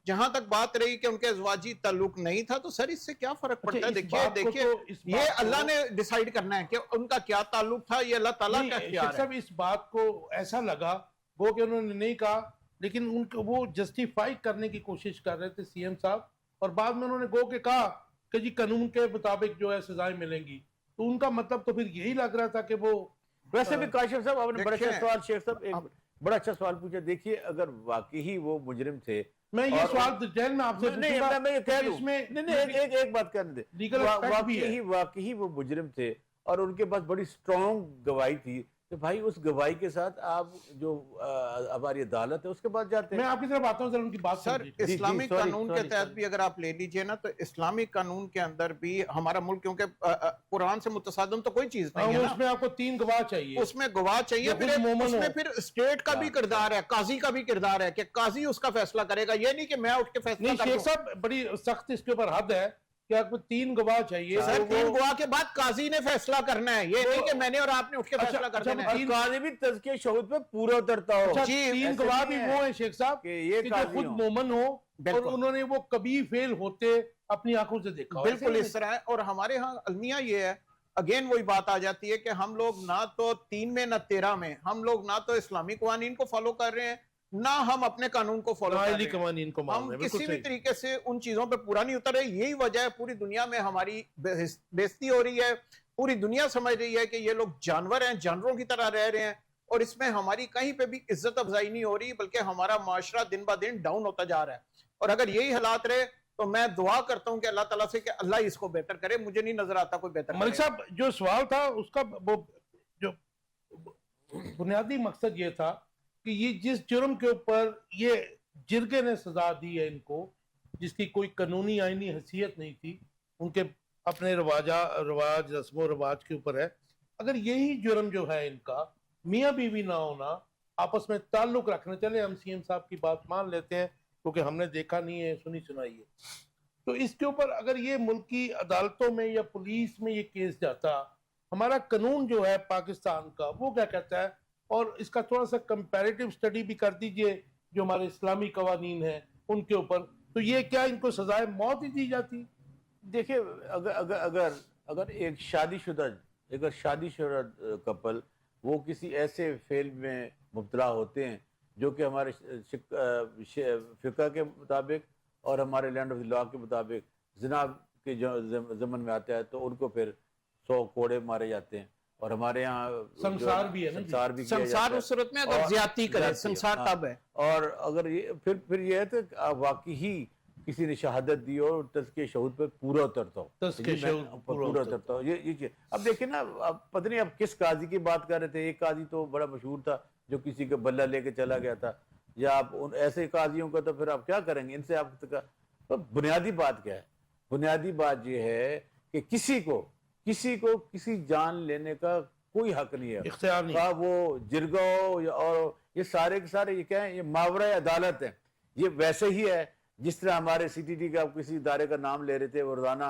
جہاں تک بات رہی کہ ان کے ازواجی تعلق نہیں تھا تو سر اس سے کیا فرق پڑتا ہے؟ دیکھیے یہ اللہ نے ڈیسائیڈ کرنا ہے کہ ان کا کیا تعلق تھا، یہ اللہ تعالیٰ کا اختیار ہے۔ اس بات کو ایسا لگا وہ کہ انہوں نے نہیں کہا، لیکن ان کو وہ جسٹیفائی کرنے کی کوشش کر رہے تھے سی ایم صاحب، اور بعد میں انہوں نے گو کہ کہا کہ جی قانون کے مطابق جو ہے سزائیں ملیں گی، تو ان کا مطلب تو پھر یہی لگ رہا تھا کہ وہ ویسے بھی کاشف صاحب آپ نے بڑا اچھا سوال، شیخ صاحب ایک بڑا اچھا سوال پوچھا۔ دیکھیے اگر واقعی وہ مجرم تھے، میں یہ سوال جیل میں آپ سے میں یہ کہہ دوں، ایک بات کرنے دے، لیگل واقعی وہ مجرم تھے اور ان کے پاس بڑی سٹرونگ گواہی تھی، تو بھائی اس گواہی کے ساتھ آپ جو ہماری عدالت ہے اس کے بعد جاتے ہیں۔ میں آپ کی طرف آتا ہوں، ذرا ان کی بات سر اسلامی قانون کے تحت بھی اگر آپ لے لیجئے نا تو اسلامی قانون کے اندر بھی ہمارا ملک، کیونکہ قرآن سے متصادم تو کوئی چیز نہیں ہے نا، اس میں آپ کو 3 گواہ چاہیے، اس میں گواہ چاہیے، اس میں پھر اسٹیٹ کا بھی کردار ہے، قاضی کا بھی کردار ہے کہ قاضی اس کا فیصلہ کرے گا، یہ نہیں کہ میں اٹھ کے فیصلہ نہیں شیخ صاحب بڑی سخت اس کے اوپر حد ہے کہ آپ کو 3 گواہ چاہیے۔ سر 3 گواہ کے بعد قاضی نے فیصلہ کرنا ہے، یہ نہیں کہ میں نے اور آپ نے اٹھ کے فیصلہ کر دینا ہے۔ قاضی بھی تزکیہ شہود پہ پورا اترتا ہو۔ 3 گواہ بھی وہ ہیں شیخ صاحب کہ جو خود مومن ہو اور انہوں نے وہ کبھی فیل ہوتے اپنی آنکھوں سے دیکھا۔ بالکل اس طرح ہے، اور ہمارے ہاں المیہ یہ ہے، اگین وہی بات آ جاتی ہے کہ ہم لوگ نہ تو 3 میں نہ 13 میں، ہم لوگ نہ تو اسلامی قوانین کو فالو کر رہے ہیں نہ ہم اپنے قانون کو فالو کر رہے ہیں، ہم کسی بھی طریقے سے ان چیزوں پہ پورا نہیں اتر رہے۔ یہی وجہ ہے پوری دنیا میں ہماری بےعزتی ہو رہی ہے، پوری دنیا سمجھ رہی ہے کہ یہ لوگ جانور ہیں، جانوروں کی طرح رہ رہے ہیں، اور اس میں ہماری کہیں پہ بھی عزت افزائی نہیں ہو رہی، بلکہ ہمارا معاشرہ دن بہ دن ڈاؤن ہوتا جا رہا ہے۔ اور اگر یہی حالات رہے تو میں دعا کرتا ہوں کہ اللہ تعالیٰ سے کہ اللہ اس کو بہتر کرے، مجھے نہیں نظر آتا کوئی بہتر کرے۔ ملک صاحب جو سوال تھا اس کا جو بنیادی مقصد یہ تھا کہ یہ جس جرم کے اوپر یہ جرگے نے سزا دی ہے ان کو، جس کی کوئی قانونی آئینی حیثیت نہیں تھی، ان کے اپنے رواج رسم و رواج کے اوپر ہے، اگر یہی جرم جو ہے ان کا میاں بیوی نہ ہونا، آپس میں تعلق رکھنا، چلے ہم سی ایم صاحب کی بات مان لیتے ہیں کیونکہ ہم نے دیکھا نہیں ہے، سنی سنائی ہے، تو اس کے اوپر اگر یہ ملکی عدالتوں میں یا پولیس میں یہ کیس جاتا، ہمارا قانون جو ہے پاکستان کا وہ کیا کہتا ہے، اور اس کا تھوڑا سا کمپیریٹیو اسٹڈی بھی کر دیجئے جو ہمارے اسلامی قوانین ہیں ان کے اوپر، تو یہ کیا ان کو سزائے موت ہی دی جاتی؟ دیکھیں اگر ایک شادی شدہ کپل وہ کسی ایسے فعل میں مبتلا ہوتے ہیں جو کہ ہمارے فقہ کے مطابق اور ہمارے لینڈ آف دی لا کے مطابق زنا کے ضمن میں آتا ہے، تو ان کو پھر 100 کوڑے مارے جاتے ہیں، اور ہمارے ہاں سنسار بھی ہے نا، سنسار اس صورت میں اگر زیادتی کرے، سنسار تب ہے۔ اور اگر یہ پھر یہ ہے تو واقعی کسی نے شہادت دی اور تزکیہ شہود پہ پورا اترتا ہو، پورا اترتا ہو، یہ چیز۔ اب دیکھیں نا، پتہ نہیں اب کس قاضی کی بات کر رہے تھے، ایک قاضی تو بڑا مشہور تھا جو کسی کا بلہ لے کے چلا گیا تھا، یا آپ ایسے قاضیوں کا تو پھر آپ کیا کریں گے ان سے؟ آپ بنیادی بات کیا ہے؟ بنیادی بات یہ ہے کہ کسی کو کسی جان لینے کا کوئی حق نہیں ہے، اختیار نہیں، وہ جرگا ہو اور یہ سارے کے سارے یہ کیا ہیں، یہ ماورائے عدالت ہیں۔ یہ ویسے ہی ہے جس طرح ہمارے سی ٹی ٹی کا کسی ادارے کا نام لے رہے تھے، وہ روزانہ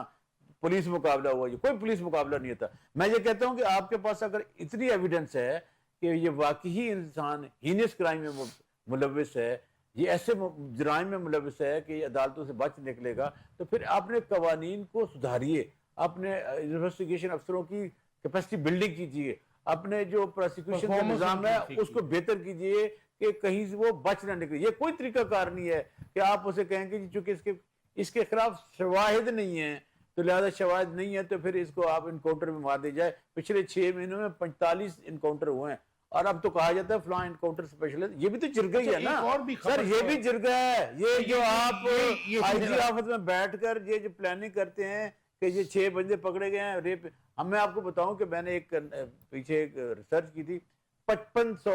پولیس مقابلہ ہوا، یہ کوئی پولیس مقابلہ نہیں ہوتا۔ میں یہ کہتا ہوں کہ آپ کے پاس اگر اتنی ایویڈنس ہے کہ یہ واقعی انسان ہینس کرائم میں ملوث ہے، یہ ایسے جرائم میں ملوث ہے کہ یہ عدالتوں سے بچ نکلے گا، تو پھر اپنے قوانین کو سدھاریے، اپنے انویسٹیگیشن افسروں کی کیپیسٹی بلڈنگ کیجیے، اپنے جو پروسیکیوشن کا نظام ہے اس کو بہتر کیجیے کہ کہیں سے وہ بچ نہ نکلے۔ یہ کوئی طریقہ کار نہیں ہے کہ آپ اسے کہیں گے چونکہ اس کے خلاف شواہد نہیں ہیں تو لہذا شواہد نہیں ہے تو پھر اس کو آپ انکاؤنٹر میں مار دی جائے۔ پچھلے 6 مہینوں میں 45 انکاؤنٹر ہوئے ہیں، اور اب تو کہا جاتا ہے فلاں انکاؤنٹر اسپیشلسٹ، یہ بھی تو جرگہ ہی ہے نا سر، یہ بھی جرگہ ہے۔ یہ جو آپ آئی جی آفس میں بیٹھ کر یہ جو پلاننگ کرتے ہیں کہ یہ 6 بندے پکڑے گئے ہیں ریپ، میں آپ کو بتاؤں کہ میں نے پیچھے ایک ریسرچ کی تھی، 5500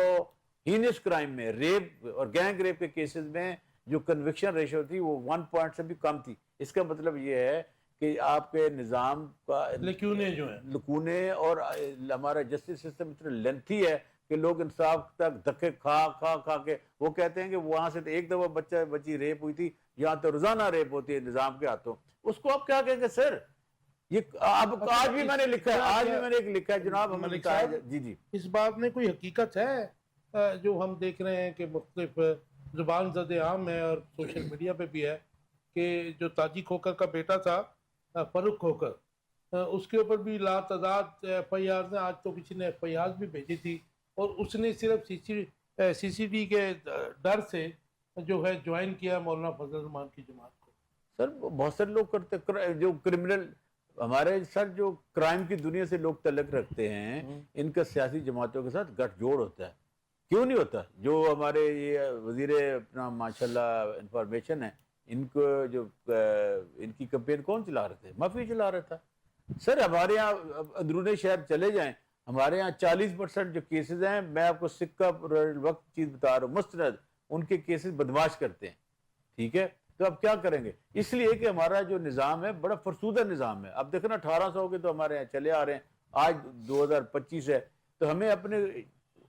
ہینس کرائم میں، ریپ اور گینگ ریپ کے کیسز میں جو کنوکشن ریشو تھی وہ 1 پوائنٹ سے بھی کم تھی۔ اس کا مطلب یہ ہے کہ آپ کے نظام کا لکونے جو ہیں، لکونے، اور ہمارا جسٹس سسٹم اتنا لینتھی ہے کہ لوگ انصاف تک دھکے کھا کے وہ کہتے ہیں کہ وہاں سے تو ایک دفعہ بچی ریپ ہوئی تھی، یہاں تو روزانہ ریپ ہوتی ہے نظام کے ہاتھوں. اس کو آپ کیا کہیں گے سر؟ یہ اب آج بھی میں نے لکھا ہے، آج بھی میں نے ایک لکھا ہے جناب، ہمیں بتایا. جی جی اس بات میں کوئی حقیقت ہے جو ہم دیکھ رہے ہیں کہ مختلف زبان زد عام ہے اور سوشل میڈیا پہ بھی ہے کہ جو تاجی کھوکر کا بیٹا تھا فاروق کھوکر، اس کے اوپر بھی لاتعداد ایف آئی آر نے، آج تو کسی نے ایف آئی آر بھی بھیجی تھی، اور اس نے صرف سی سی ڈی کے ڈر سے جو ہے جوائن کیا مولانا فضل الرحمان کی جماعت کو. سر بہت سارے لوگ کرتے جو کرمنل ہمارے سر جو کرائم کی دنیا سے لوگ تعلق رکھتے ہیں، ان کا سیاسی جماعتوں کے ساتھ گٹھ جوڑ ہوتا ہے. کیوں نہیں ہوتا؟ جو ہمارے یہ وزیر اپنا ماشاءاللہ انفارمیشن ہے، ان کو جو ان کی کمپین کون چلا رہے تھے؟ مافی چلا رہا تھا. سر ہمارے یہاں اندرون شہر چلے جائیں، ہمارے یہاں 40% جو کیسز ہیں، میں آپ کو سکہ وقت چیز بتا رہا ہوں، مستند ان کے کیسز بدماش کرتے ہیں. ٹھیک ہے، تو اب کیا کریں گے؟ اس لیے کہ ہمارا جو نظام ہے بڑا فرسودہ نظام ہے. اب دیکھنا 1800 کے تو ہمارے یہاں چلے آ رہے ہیں، آج 2025 ہے. تو ہمیں اپنے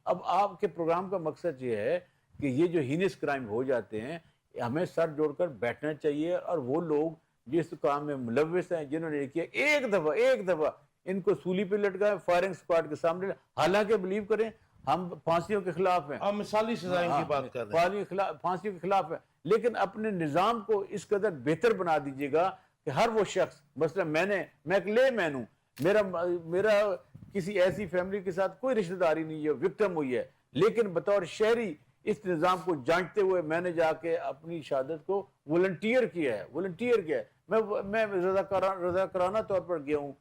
اب آپ کے پروگرام کا مقصد یہ ہے کہ یہ جو ہینس کرائم ہو جاتے ہیں، ہمیں سر جوڑ کر بیٹھنا چاہیے، اور وہ لوگ جس کام میں ملوث ہیں، جنہوں نے کیا، ایک دفعہ ان کو سولی پہ لٹکائیں فائرنگ سکواڈ کے سامنے. حالانکہ بلیو کریں ہم پھانسیوں کے خلاف ہیں، ہم مثالی سزائیں کی بات کر رہے ہیں، پھانسیوں کے خلاف ہیں، لیکن اپنے نظام کو اس قدر بہتر بنا دیجیے گا کہ ہر وہ شخص، مثلا میں ایک لے مین ہوں، میرا کسی ایسی فیملی کے ساتھ کوئی رشتہ داری نہیں ہے، وکٹم ہوئی ہے، لیکن بطور شہری اس نظام کو جانچتے ہوئے میں نے جا کے اپنی شہادت کو والنٹیئر کیا ہے. میں رضاکارانہ طور پر گیا ہوں.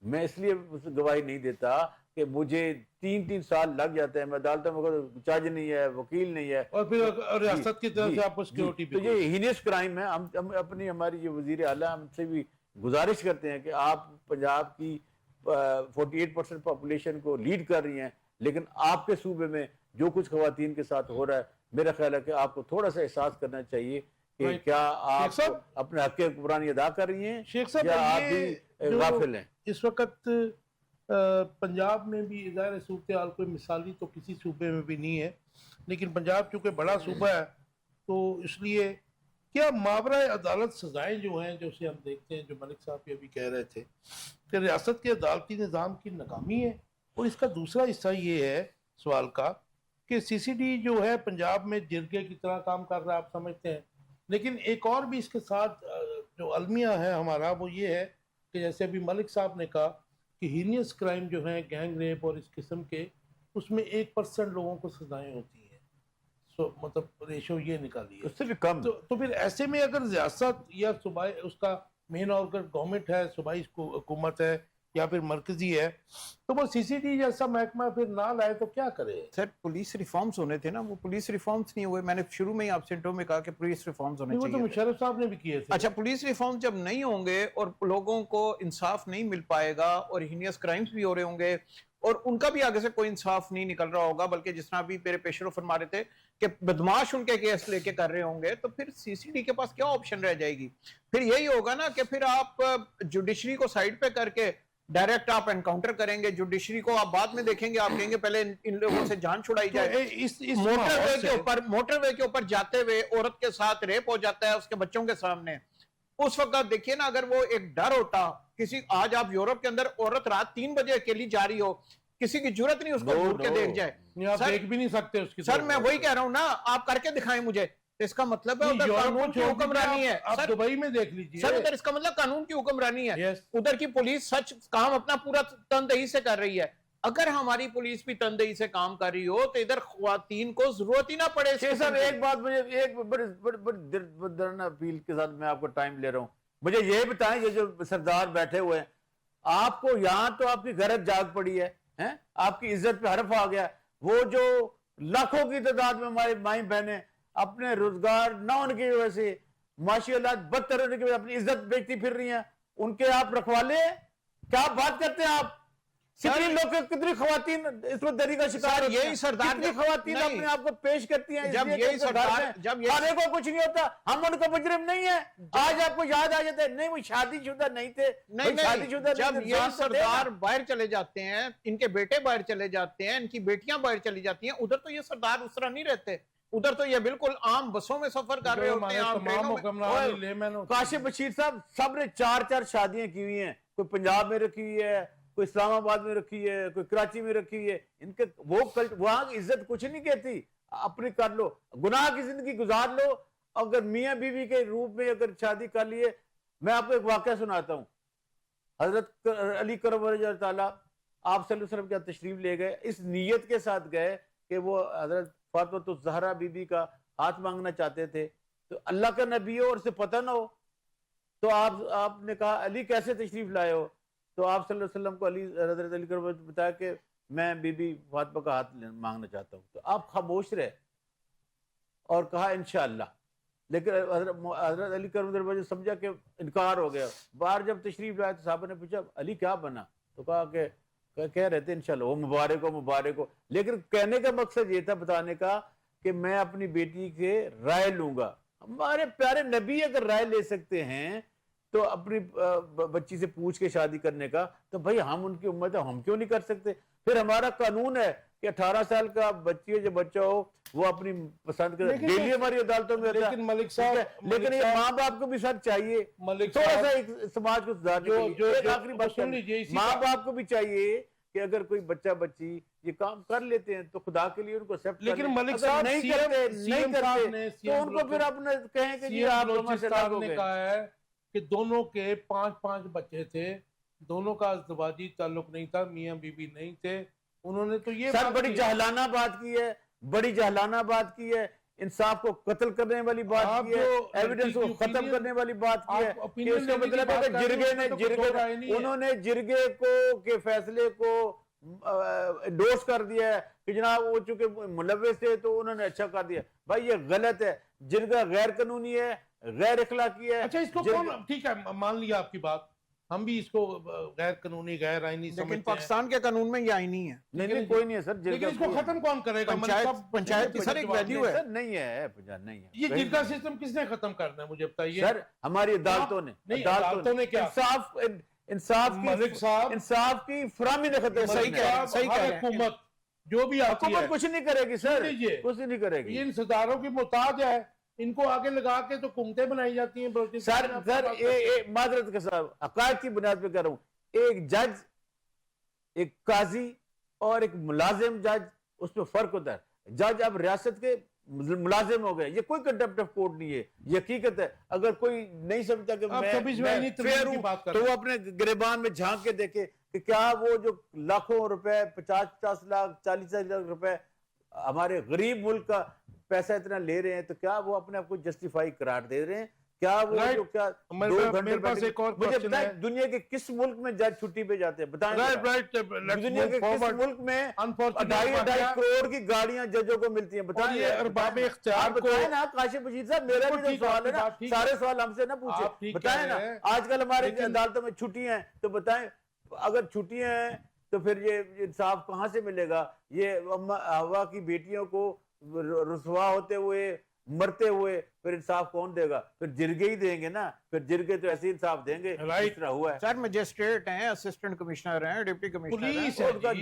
میں اس لیے گواہی نہیں دیتا کہ مجھے 3 سال لگ جاتے ہیں، میں عدالتوں میں جج نہیں ہے، وکیل نہیں ہے، اور پھر ریاست کی طرف سے آپ کو سیکیورٹی بھی. تو یہ ہینس کرائم ہے. ہم ہماری جو وزیر اعلیٰ ہم سے بھی گزارش کرتے ہیں کہ آپ پنجاب کی 48% پاپولیشن کو لیڈ کر رہی ہیں، لیکن آپ کے صوبے میں جو کچھ خواتین کے ساتھ ہو رہا ہے، میرا خیال ہے کہ آپ کو تھوڑا سا احساس کرنا چاہیے کہ کیا آپ اپنے حق حکمرانی ادا کر رہی ہیں شیخ صاحب، یا آپ بھی غافل ہیں. اس وقت پنجاب میں بھی ظاہر صورتحال کوئی مثالی تو کسی صوبے میں بھی نہیں ہے، لیکن پنجاب چونکہ بڑا صوبہ ہے تو اس لیے کیا ماورا عدالت سزائیں جو ہیں، جو سے ہم دیکھتے ہیں، جو ملک صاحب یہ بھی کہہ رہے تھے کہ ریاست کے عدالتی نظام کی ناکامی ہے. اور اس کا دوسرا حصہ یہ ہے سوال کا کہ سی سی ڈی جو ہے پنجاب میں جرگے کی طرح کام کر رہا ہے، آپ سمجھتے ہیں، لیکن ایک اور بھی اس کے ساتھ جو المیہ ہے ہمارا، وہ یہ ہے کہ جیسے ابھی ملک صاحب نے کہا کہ ہینیس کرائم جو ہیں، گینگ ریپ اور اس قسم کے، اس میں 1% لوگوں کو سزائیں ہوتی ہیں. مطلب ریشو یہ نکالی ہے، اس سے بھی کم. تو پھر ایسے میں اگر ریاست یا صوبائی اس کا مین آرگن گورنمنٹ ہے، صوبائی حکومت ہے یا پھر مرکزی ہے، تو وہ سی سی ڈی جیسا محکمہ پھر نہ لائے تو کیا کرے؟ سر پولیس ریفارمز ہونے تھے نا، وہ پولیس ریفارمز نہیں ہوئے. میں نے شروع میں ہی آپ سینٹوں میں کہا کہ پولیس ریفارمز ہونے وہ تو چاہیے. مشرف صاحب نے بھی کیے تھے. اچھا، پولیس ریفارم جب نہیں ہوں گے اور لوگوں کو انصاف نہیں مل پائے گا اور ہینیس کرائمز بھی ہو رہے ہوں گے اور ان کا بھی آگے سے کوئی انصاف نہیں نکل رہا ہوگا، بلکہ جس طرح ابھی میرے پیشرو فرما رہے تھے کہ بدماش ان کے کیس لے کے کر رہے ہوں گے، تو پھر سی سی ڈی کے پاس کیا آپشن رہ جائے گی؟ پھر یہی ہوگا نا کہ پھر آپ جوڈیشری کو سائڈ پہ کر کے ڈائریکٹ آپ انکاؤنٹر کریں گے. جوڈیشری کو آپ بعد میں دیکھیں گے، آپ کہیں گے پہلے ان لوگوں سے جان چھڑائی جائے. موٹر وے کے اوپر جاتے ہوئے عورت کے ساتھ ریپ ہو جاتا ہے اس کے بچوں کے سامنے. اس وقت دیکھیے نا، اگر وہ ایک ڈر ہوتا کسی، آج آپ یورپ کے اندر عورت رات 3 بجے اکیلی جا رہی ہو، کسی کی جرت نہیں اس کو گھور کے دیکھ جائے. آپ دیکھ بھی نہیں سکتے اس کی. سر میں وہی کہہ رہا ہوں نا، آپ کر کے دکھائیں مجھے. اس کا مطلب ہے ادھر قانون کی حکمرانی ہے. آپ دبئی میں دیکھ لیجئے سر ادھر اس کا مطلب قانون کی حکمرانی ہے. ادھر کی پولیس سچ کام اپنا پورا تندہی سے کر رہی ہے. اگر ہماری پولیس بھی تندہی سے کام کر رہی ہو تو ادھر خواتین کو ضرورت ہی نہ پڑے. صاحب ایک بات مجھے ایک بڑی دردناک اپیل کے ساتھ میں آپ کو ٹائم لے رہا ہوں، مجھے یہ بتائیں، یہ جو سردار بیٹھے ہوئے ہیں، آپ کو یہاں تو آپ کی غیرت جاگ پڑی ہے، آپ کی عزت پہ حرف آ گیا. وہ جو لاکھوں کی تعداد میں ہماری مائیں بہنیں اپنے روزگار نہ ہونے کی وجہ سے، معاشی حالات بدتر ہونے کی وجہ سے اپنی عزت بیچتی پھر رہی ہیں، ان کے آپ رکھوالے ہیں؟ کیا بات کرتے ہیں آپ؟ کتنی لوگ کتنی خواتین اس وقت دری کا شکار ہوتی ہیں، یہی سردار کتنی خواتین نہیں، اپنے آپ کو پیش کرتی ہیں، جب یہی سردار جب کھانے کو کچھ نہیں ہوتا، ہم ان کو مجرم نہیں ہیں. آج آپ کو یاد آ جاتا ہے نہیں وہ شادی شدہ نہیں تھے، نہیں شادی شدہ جب نہیں، یہ سردار باہر چلے جاتے ہیں، ان کے بیٹے باہر چلے جاتے ہیں، ان کی بیٹیاں باہر چلی جاتی ہیں، ادھر تو یہ سردار اس طرح نہیں رہتے، ادھر تو یہ بالکل عام بسوں میں سفر کر رہے ہوتے ہیں، عام ٹرینوں میں. کاشف بشیر صاحب سب نے 4 شادیاں کی ہوئی ہیں، کوئی پنجاب میں رکھی ہوئی ہے، کوئی اسلام آباد میں رکھی ہے، کوئی کراچی میں رکھی ہوئی ہے. ان کے وہ وہاں کی عزت کچھ نہیں کہتی، اپنی کر لو، گناہ کی زندگی گزار لو. اگر میاں بیوی کے روپ میں اگر شادی کر لیے، میں آپ کو ایک واقعہ سناتا ہوں. حضرت علی کرم وجہ اللہ تعالیٰ آپ صلی اللہ علیہ وسلم کیا تشریف لے گئے، اس نیت کے ساتھ گئے کہ وہ حضرت فاطمہ الزہرا بی بی کا ہاتھ مانگنا چاہتے تھے. تو اللہ کا نبی ہو اور اسے پتہ نہ ہو، تو آپ نے کہا علی کیسے تشریف لائے ہو؟ تو آپ صلی اللہ علیہ وسلم کو حضرت علی کرم وجہ بتایا کہ میں بی بی فاطمہ کا ہاتھ مانگنا چاہتا ہوں. تو آپ خاموش رہے اور کہا انشاءاللہ. لیکن حضرت علی کرم وجہ سمجھا کہ انکار ہو گیا. باہر جب تشریف لائے تو صحابہ نے پوچھا علی کیا بنا؟ تو کہا کہ کہہ رہے تھے انشاءاللہ وہ مبارک ہو. لیکن کہنے کا مقصد یہ تھا بتانے کا کہ میں اپنی بیٹی کے رائے لوں گا. ہمارے پیارے نبی اگر رائے لے سکتے ہیں تو اپنی بچی سے پوچھ کے شادی کرنے کا، تو بھائی ہم ان کی امت ہے، ہم کیوں نہیں کر سکتے؟ پھر ہمارا قانون ہے کہ 18 سال کا بچی جو بچہ ہو وہ اپنی پسند کرے. ڈیلی ہماری عدالتوں میں ہوتا ہے. لیکن ملک صاحب، لیکن یہ ماں باپ کو بھی ساتھ چاہیے تھوڑا سا ایک سماج کو سدھارنے کے لیے. ایک آخری بات کریں، ماں باپ کو بھی چاہیے کہ اگر کوئی بچہ بچی یہ کام کر لیتے ہیں تو خدا کے لیے ان کو ایکسپٹ کریں. لیکن ملک صاحب نہیں کرتے تو ان کو پھر اپنے کہیں کہ جی آپ ہمارے سے الگ ہو گئے. کہا ہے کہ دونوں کے 5 بچے تھے، دونوں کا ازدواجی تعلق نہیں تھا، میاں بیوی نہیں تھے. انہوں نے تو یہ سر بڑی جہلانہ بات کی ہے، بڑی جہلانہ بات کی ہے، انصاف کو قتل کرنے والی بات کی ہے، ایویڈنس کو ختم کرنے والی بات کی ہے. کہ اس کا مطلب ہے کہ انہوں نے جرگے کو کے فیصلے کو انڈورس کر دیا ہے کہ جناب وہ چونکہ ملوث تھے تو انہوں نے اچھا کر دیا. بھائی یہ غلط ہے، جرگہ غیر قانونی ہے، غیر اخلاقی ہے. اچھا اس کو کون، ٹھیک ہے مان لیا آپ کی بات، ہم بھی اس کو غیر قانونی غیر آئینی سمجھتے ہیں. لیکن پاکستان کے قانون میں یہ آئینی ہے. نہیں کوئی نہیں ہے سر. لیکن اس کو ختم کون کرے گا؟ پنچایت کی سر ایک ویلیو ہے. سر نہیں ہے، نہیں ہے. یہ جرگہ سسٹم کس نے ختم کرنا ہے مجھے بتائیے. سر ہماری عدالتوں نے. نہیں عدالتوں نے کیا؟ انصاف کی فراہمی نے ختم. صحیح کہہ رہے ہیں. حکومت جو بھی آتی ہے حکومت کچھ نہیں کرے گی سر، لیجیے کچھ نہیں کرے گی. یہ ان ستاروں کی محتاج ہے، ان کو آگے لگا کے تو حکومتیں بنائی جاتی ہیں. سر معذرت کے ساتھ عقائد کی بنیاد پہ کہہ رہا ہوں، ایک جج، ایک قاضی اور ایک ملازم جج، اس میں فرق ہوتا ہے. جج اب ریاست کے ملازم ہو گئے، یہ کوئی کنٹمپٹ آف کورٹ نہیں ہے، یہ حقیقت ہے. اگر کوئی نہیں سمجھتا کہ میں فیئر ہوں تو وہ اپنے گریبان میں جھانک کے دیکھے کہ کیا وہ جو لاکھوں روپے 50 لاکھ 40 لاکھ روپے ہمارے غریب ملک کا پیسہ اتنا لے رہے ہیں تو کیا وہ اپنے آپ کو جسٹیفائی قرار دے رہے ہیں؟ کیا وہ جو کیا 2 گھنٹے دنیا کے کس ملک میں جج چھٹی پہ جاتے ہیں بتائیں؟ دنیا کے کس ملک میں 2.5 کروڑ کی گاڑیاں ججوں کو ملتی ہیں بتائیں؟ ارباب اختیار کو بتائیں نا کاشف بشیر صاحب، میرا بھی جو سوال ہے نا سارے سوال ہم سے نہ پوچھیں، بتائیں نا. آج کل ہمارے عدالتوں میں چھٹی ہیں تو بتائیں اگر چھٹیاں ہیں تو پھر یہ انصاف کہاں سے ملے گا؟ یہ ہوا کی بیٹیوں کو رسوا ہوتے ہوئے مرتے ہوئے پھر انصاف کون دے گا؟ پھر جرگے ہی دیں گے نا. پھر جرگے تو ایسے انصاف دیں گے جس طرح ہوا ہے. سر مجسٹریٹ ہیں، اسسٹنٹ کمشنر ہیں، ڈپٹی کمشنر ہیں،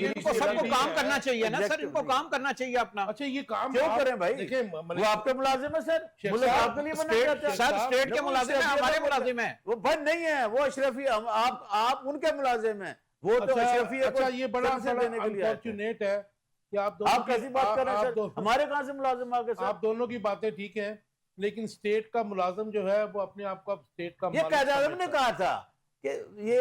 ان کو سب کو کام کرنا چاہیے نا سر، ان کو کام کرنا چاہیے اپنا. اچھا یہ کام کیوں کریں بھائی؟ وہ آپ کے ملازم ہے سر، ملک آپ کے لیے بنا جاتا ہے. سر اسٹیٹ کے ملازم ہیں، ہمارے ملازم ہیں. وہ بھائی نہیں ہے، وہ اشرفی، آپ ان کے ملازم ہیں، وہ تو اشرفی. اچھا یہ بڑا انفارچونیٹ ہے کہ آپ کیسی بات کر رہے ہیں سر؟ ہمارے کہاں سے ملازم آگے سر؟ آپ دونوں کی باتیں ٹھیک ہیں لیکن اسٹیٹ کا ملازم جو ہے وہ اپنے آپ کو اسٹیٹ کا یہ قائد اعظم نے کہا تھا کہ یہ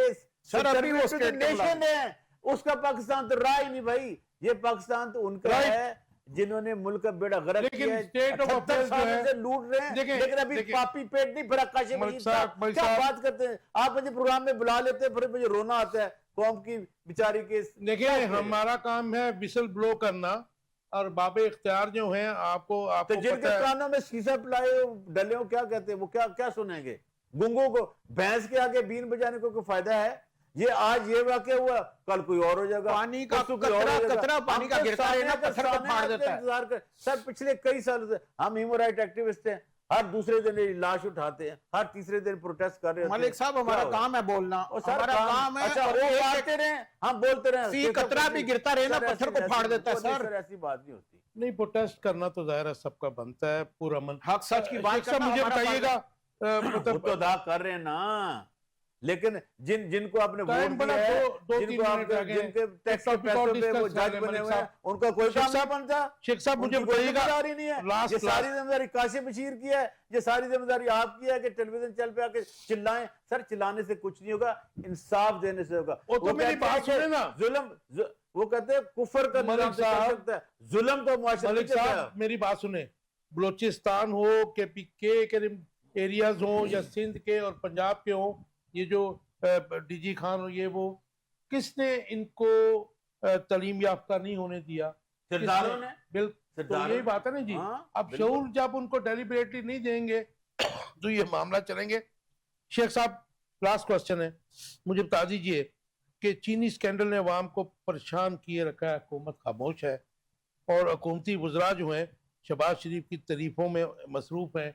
سر ابھی وہ اسٹیٹ کا نیشن ہے، اس کا پاکستان تو رہا ہی نہیں بھائی. یہ پاکستان تو ان کا ہے جنہوں نے ملک کا بیڑا غرق کیا ہے، 78 سال سے لوٹ رہے ہیں. لیکن ابھی پاپی پیٹ نہیں بھرا. کاشف بشیر صاحب کیا بات کرتے ہیں آپ؟ مجھے پروگرام میں بلا لیتے ہیں، پھر مجھے رونا آتا ہے قوم کی بیچاری کے. دیکھیں ہمارا کام ہے وسل بلو کرنا، اور باب اختیار جو ہیں آپ کو جن کے کانوں میں سیسا پلائے ڈلے ہو کیا کہتے ہیں؟ وہ کیا سنیں گے؟ گنگوں کو بھینس کے آگے بین بجانے کو کوئی فائدہ ہے؟ یہ آج یہ واقعہ ہوا کل کوئی اور ہو جائے گا, پانی کا پرسوں کوئی اور ہو جائے گا. قطرہ پانی کا ہم تو گرتا ہے نا سامنے پتھر کو پھاڑ دیتا ہے. انتظار کر سر پچھلے کئی سالوں سے ہم ہیومن رائٹ ایکٹیوسٹ ہیں, ہر دوسرے دن لاش اٹھاتے ہیں, ہر تیسرے دن پروٹیسٹ کر رہے ہیں. ملک صاحب ہمارا کام ہے بولنا, ہمارا کام ہے. اچھا وہ باتیں رہے ہم بولتے رہے, فی قطرہ بھی گرتا رہے نا پتھر کو پھاڑ دیتا ہے. سر ایسی بات نہیں ہوتی. نہیں, پروٹیسٹ کرنا تو ظاہر ہے سب کا بنتا ہے, پورا من. حق سچ کی بات صاحب مجھے بتائیے گا, وہ تو ادا کر رہے ہیں نا, لیکن جن کو آپ نے ووٹ دیا ہے, جن کو آپ جن کے ٹیکس کے پیسوں پہ وہ جج بنے ہوئے ہیں, ان کا کوئی کام نہیں بنتا. شیخ صاحب مجھے بتائیے گا, نہیں ہے یہ ساری ذمہ داری کاشف بشیر کی ہے, یہ ساری ذمہ داری آپ کی ہے کہ ٹیلی ویژن چل پہ آ کے چلائیں. سر چلانے سے کچھ نہیں ہوگا, انصاف دینے سے ہوگا. وہ تو میری بات سنیں نا, ظلم وہ کہتے ہیں کفر کا نظام سے کر سکتا ہے, ظلم تو معاشرے میں چلتا ہے. میری بات سنیں, بلوچستان ہو کے پی کے ایریاز ہوں یا سندھ کے اور پنجاب کے ہوں, یہ جو ڈی جی خان ہو یہ وہ, کس نے ان کو تعلیم یافتہ نہیں ہونے دیا؟ سرداروں نے. بالکل, تو یہی بات ہے نا جی. اب شعور جب ان کو ڈیلیبریٹلی نہیں دیں گے تو یہ معاملہ چلیں گے. شیخ صاحب لاسٹ کوسچن ہے, مجھے بتا دیجئے کہ چینی سکینڈل نے عوام کو پریشان کیے رکھا ہے, حکومت خاموش ہے, اور حکومتی وزراء جو ہیں شہباز شریف کی تعریفوں میں مصروف ہیں,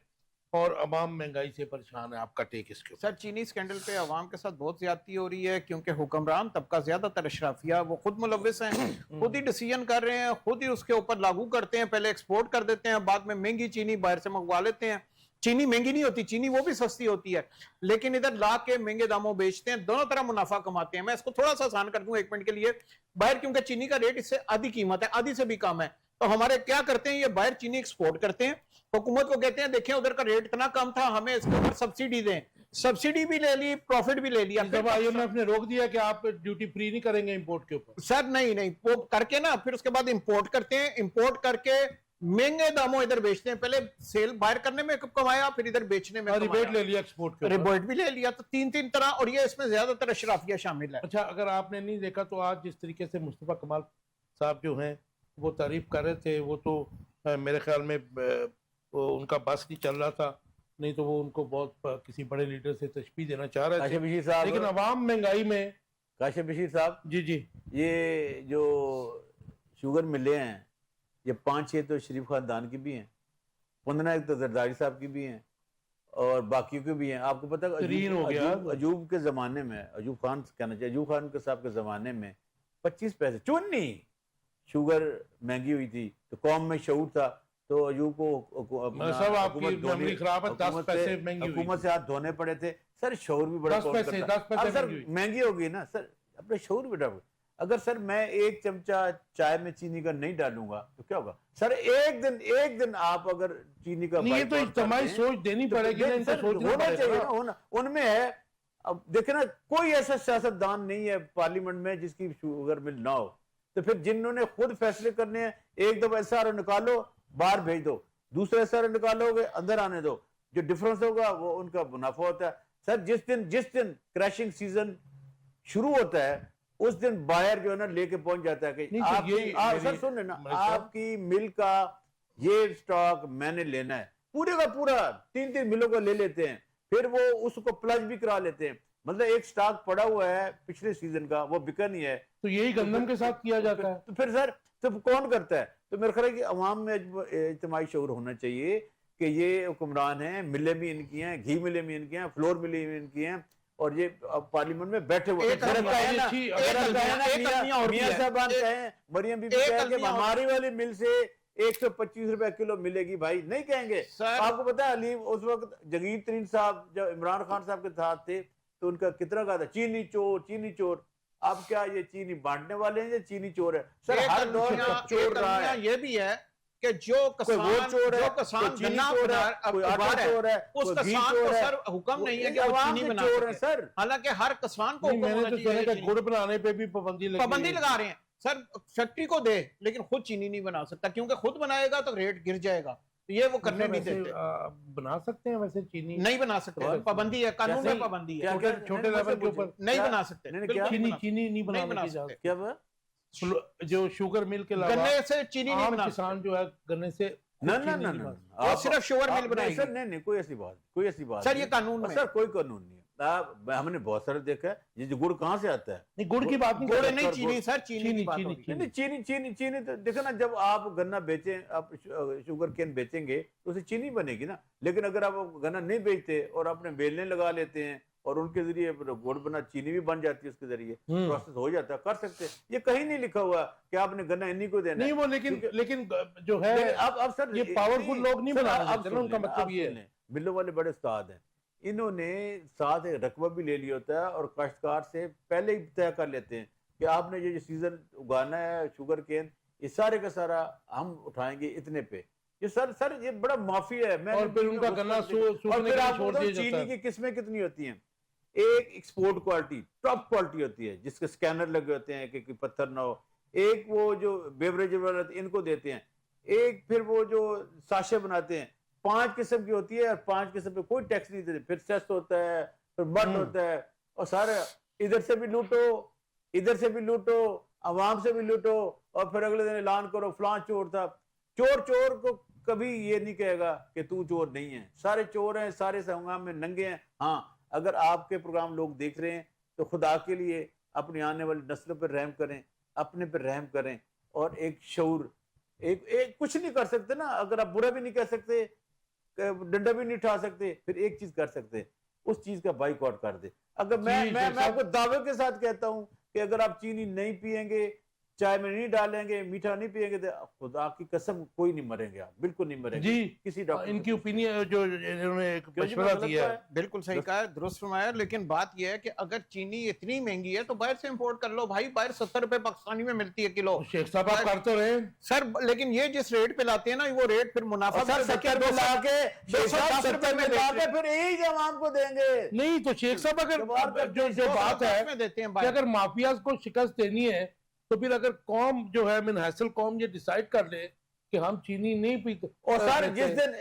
اور عوام مہنگائی سے پریشان ہے. آپ کا ٹیک اس کے اوپر؟ سر چینی سکینڈل پہ عوام کے ساتھ بہت زیادتی ہو رہی ہے, کیونکہ حکمران طبقہ زیادہ تر اشرافیہ وہ خود ملوث ہیں, خود ہی ڈیسیژن کر رہے ہیں, خود ہی اس کے اوپر لاگو کرتے ہیں, پہلے ایکسپورٹ کر دیتے ہیں, بعد میں مہنگی چینی باہر سے منگوا لیتے ہیں. چینی مہنگی نہیں ہوتی, چینی وہ بھی سستی ہوتی ہے, لیکن ادھر لا کے مہنگے داموں بیچتے ہیں, دونوں طرح منافع کماتے ہیں. میں اس کو تھوڑا سا آسان کر دوں ایک منٹ کے لیے. باہر کیونکہ چینی کا ریٹ اس سے آدھی قیمت ہے, آدھی سے بھی کم ہے, تو ہمارے کیا کرتے ہیں, یہ باہر چینی ایکسپورٹ کرتے ہیں, حکومت کو کہتے ہیں دیکھیں ادھر کا ریٹ اتنا کم تھا, ہمیں اس کے اوپر سبسڈی دیں, سبسڈی بھی لے لی, پروفٹ بھی لے لیا. جب آئی ایم ایف نے روک دیا کہ آپ ڈیوٹی فری نہیں کریں گے امپورٹ کے اوپر. سر نہیں, وہ کر کے نا پھر اس کے بعد امپورٹ کرتے ہیں, امپورٹ کر کے مہنگے داموں ادھر بیچتے ہیں. پہلے سیل باہر کرنے میں کمایا, پھر ادھر بیچنے میں ریبیٹ لے لیا ایکسپورٹ کے ریبیٹ بھی لے لیا. تو تین طرح, اور یہ اس میں زیادہ تر اشرافیہ شامل ہے. اچھا, اگر آپ نے نہیں دیکھا تو آج جس طریقے سے مصطفیٰ کمال صاحب جو ہیں وہ تعریف کر رہے تھے, وہ تو میرے خیال میں ان کا بس نہیں چل رہا تھا, نہیں تو وہ ان کو بہت کسی بڑے لیڈر سے تشبیہ دینا چاہ رہے تھے, لیکن عوام مہنگائی میں. کاشف بشیر صاحب جی یہ جو شوگر ملے ہیں یہ 5-6 تو شریف خاندان کی بھی ہیں, 15 تو زرداری صاحب کی بھی ہیں, اور باقیوں کی بھی ہیں. آپ کو پتہ ایوب کے زمانے میں, ایوب خان کہنا چاہیے, ایوب خان کے صاحب کے زمانے میں 25 پیسے چونی شوگر مہنگی ہوئی تھی, تو قوم میں شعور تھا, تو ایوب کو حکومت سے ہاتھ دھونے پڑے تھے. سر شعور بھی بڑا سر مہنگی ہوگی نا سر, اپنے شعور بھی ڈر. اگر سر میں ایک چمچہ چائے میں چینی کا نہیں ڈالوں گا تو کیا ہوگا سر؟ ایک دن آپ اگر چینی کا یہ تو اجتماعی سوچ دینی پڑے گی, ہونا چاہیے نا, ان میں ہے. اب دیکھیں نا, کوئی ایسا سیاستدان نہیں ہے پارلیمنٹ میں جس کی شوگر مل نہ ہو, تو پھر جنہوں نے خود فیصلے کرنے ہیں, ایک دفعہ ایس آر او نکالو باہر بھیج دو, دوسرے ایس آر او نکالو گے اندر آنے دو, جو ڈفرنس ہوگا وہ ان کا منافع ہوتا ہے. سر جس دن کریشنگ سیزن شروع ہوتا ہے اس دن باہر جو ہے نا لے کے پہنچ جاتا ہے کہ سر سنیں نا, آپ کی مل کا یہ سٹاک میں نے لینا ہے, پورے کا پورا 3 ملوں کو لے لیتے ہیں, پھر وہ اس کو پلج بھی کرا لیتے ہیں. مطلب ایک سٹاک پڑا ہوا ہے پچھلے سیزن کا, وہ بکا نہیں ہے, تو یہی گندم کے ساتھ کیا جاتا ہے. تو پھر سر تو کون کرتا ہے؟ تو میرا خیال ہے کہ عوام میں اجتماعی شعور ہونا چاہیے کہ یہ حکمران ہیں, ملیں بھی ان کی ہیں, گھی ملیں بھی ان کی ہیں, فلور ملیں بھی ان کی ہیں, اور یہ پارلیمنٹ میں بیٹھے ہوئے میاں صاحبان کہیں, مریم بی بی کہیں کہ ہماری والی مل سے 125 روپے کلو ملے گی, بھائی نہیں کہیں گے. آپ کو پتا ہے علیم اس وقت جگیر ترین صاحب جب عمران خان صاحب کے ساتھ تھے تو ان کا کتنا کہا تھا, چینی چور چینی چور. اب کیا یہ چینی بانٹنے والے ہیں یا چینی چور ہے؟ سر ہر دور میں چور رہا ہے. یہ بھی ہے کہ جو کسان گنا چور ہے, اس کسان کو سر حکم نہیں ہے کہ وہ چینی بنا سکے, حالانکہ ہر کسان کو گڑ بنانے پہ بھی پابندی لگا رہے ہیں. سر فیکٹری کو دے لیکن خود چینی نہیں بنا سکتا, کیونکہ خود بنائے گا تو ریٹ گر جائے گا, یہ وہ کرنے نہیں دیتے. بنا سکتے ہیں ویسے چینی نہیں بنا سکتے, پابندی ہے, قانون میں پابندی ہے, چھوٹے لیول کے اوپر نہیں بنا سکتے. چینی نہیں بنا سکتے. کیا جو شوگر مل کے علاوہ گنے سے چینی نہیں بنا کسان جو ہے گنے سے نہ صرف شوگر مل بنائے گی. سر نہیں کوئی ایسی بات سر یہ قانون میں سر کوئی قانون نہیں ہے. ہم نے بہت سارے دیکھا ہے یہ گڑ کہاں سے آتا ہے؟ نہیں گڑ کی بات نہیں گڑ کر نہیں، چینی سر، چینی کی بات ہو رہی ہے۔ نہیں چینی تو دیکھو نا، جب آپ گنا بیچیں، آپ شوگر کین بیچیں گے تو اسے چینی بنے گی نا، لیکن اگر آپ گنا نہیں بیچتے اور اپنے بیلنے لگا لیتے ہیں اور ان کے ذریعے گڑ بنا، چینی بھی بن جاتی ہے اس کے ذریعے، پروسیس ہو جاتا ہے، کر سکتے ہیں۔ یہ کہیں نہیں لکھا ہوا کہ آپ نے گنا انہی کو دینا ہے۔ نہیں وہ لیکن جو ہے اب سر یہ پاورفل لوگ نہیں بنانا چاہتے نا، ان کا مطلب یہ ہے۔ ملوں والے بڑے استاد ہیں، انہوں نے ساتھ ایک رقبہ بھی لے لیا ہوتا ہے اور کاشتکار سے پہلے ہی طے کر لیتے ہیں کہ آپ نے یہ سیزن اگانا ہے شوگر کین، یہ سارے کا سارا ہم اٹھائیں گے اتنے پہ۔ یہ سر یہ بڑا مافیا ہے۔ اور پھر ان کا گنا سوکھنے کے لیے چھوڑ دیا جاتا ہے۔ چینی کی قسمیں کتنی ہوتی ہیں؟ ایک ایکسپورٹ کوالٹی، ٹاپ کوالٹی ہوتی ہے جس کے سکینر لگے ہوتے ہیں کہ پتھر نہ ہو، ایک وہ جو بیوریج والے ان کو دیتے ہیں، ایک پھر وہ جو ساشے بناتے ہیں، 5 قسم کی ہوتی ہے اور 5 قسم پہ کوئی ٹیکس نہیں دیتے، پھر سیس ہوتا ہے، پھر بٹ ہوتا ہے، اور سارے ادھر سے بھی لوٹو، ادھر سے بھی لوٹو، عوام سے بھی لوٹو، اور پھر اگلے دن اعلان کرو فلاں چور تھا۔ چور کو کبھی یہ نہیں کہے گا کہ تو چور نہیں ہے، سارے چور ہیں، سارے ہنگام میں ننگے ہیں۔ ہاں اگر آپ کے پروگرام لوگ دیکھ رہے ہیں تو خدا کے لیے اپنی آنے والی نسلوں پہ رحم کریں، اپنے پہ رحم کریں، اور ایک شعور، ایک کچھ نہیں کر سکتے نا، اگر آپ برا بھی نہیں کہہ سکتے، ڈنڈا بھی نہیں اٹھا سکتے، پھر ایک چیز کر سکتے، اس چیز کا بائیک آؤٹ کر دے۔ اگر میں آپ کو دعوے کے ساتھ کہتا ہوں کہ اگر آپ چینی نہیں پیئیں گے، چائے میں نہیں ڈالیں گے، میٹھا نہیں پیئیں گے، تو خدا کی قسم کوئی نہیں مریں گے، آپ بالکل نہیں مریں گے۔ جی کسی ڈاکٹر ان کی اوپینین جو انہوں نے ایک مشورہ دیا ہے، بالکل صحیح کہا ہے، درست فرمایا، لیکن بات یہ ہے کہ اگر چینی اتنی مہنگی ہے تو باہر سے امپورٹ کر لو بھائی، باہر 70 روپے پاکستانی میں ملتی ہے کلو۔ شیخ صاحب آپ کر تو رہے ہیں سر لیکن یہ جس ریٹ پہ لاتے ہیں نا، وہ ریٹ پھر منافع سر 70 پہ لا کے 210 میں لا کے پھر یہی عوام کو دیں گے۔ نہیں تو شیخ صاحب اگر جو بات ہے دیتے ہیں کہ اگر مافیاز کو شکست دینی ہے تو پھر اگر قوم جو ہے من حیثل قوم یہ ڈیسائیڈ کر لے کہ ہم چینی نہیں پیتے، اور سر جس دن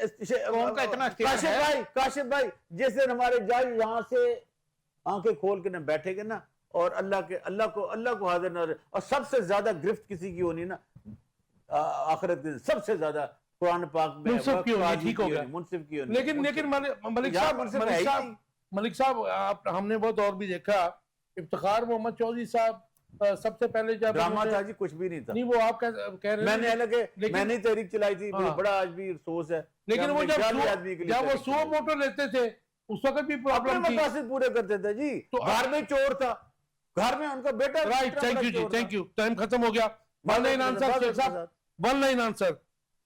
قوم کا اتنا اختیار ہے، کاشف بھائی جس دن ہمارے جج یہاں سے آنکھیں کھول کے نہ بیٹھے گے نا، اور اللہ کو حاضر نہ، اور سب سے زیادہ گرفت کسی کی ہونی نا آخرت کے دن، سب سے زیادہ قرآن پاک میں منصف کی ہونی، ٹھیک ہو گیا۔ منصف کی ہونی۔ لیکن ملک صاحب ہم نے بہت اور بھی دیکھا، افتخار محمد چودھری صاحب سب سے پہلے جب ڈرامہ تھا جی، کچھ بھی نہیں تھا۔ نہیں وہ آپ کہہ رہے میں نے حالانکہ میں نے تحریک چلائی تھی، مجھے بڑا آج بھی افسوس ہے، لیکن وہ جب وہ سو ووٹر لیتے تھے اس وقت بھی پرابلم تھی، مقاصد پورے کرتے تھے جی۔ گھر میں چور تھا، گھر میں ان کا بیٹا، رائٹ، تھینک یو جی، تھینک یو، ٹائم ختم ہو گیا۔ ون لائن آنسر شیخ صاحب، ون لائن آنسر،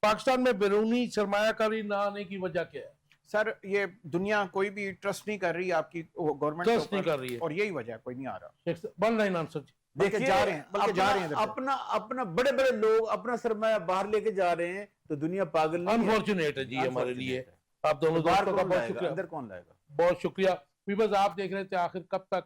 پاکستان میں بیرونی سرمایہ کاری نہ آنے کی وجہ کیا ہے؟ سر یہ دنیا کوئی بھی ٹرسٹ نہیں کر رہی آپ کی گورنمنٹ، ٹرسٹ نہیں کر رہی ہے، اور یہی وجہ کوئی نہیں آ رہا۔ ون لائن آنسر جی۔ بلکہ جا رہے ہیں اپنا بڑے بڑے لوگ اپنا سرمایہ باہر لے کے جا رہے ہیں تو دنیا پاگل نہیں ہے۔ انفارچونیٹ ہے جی ہمارے لیے۔ آپ دونوں دوستوں کا بہت شکریہ، اندر کون لائے گا؟ بہت شکریہ ویورز، آپ دیکھ رہے تھے آخر کب تک،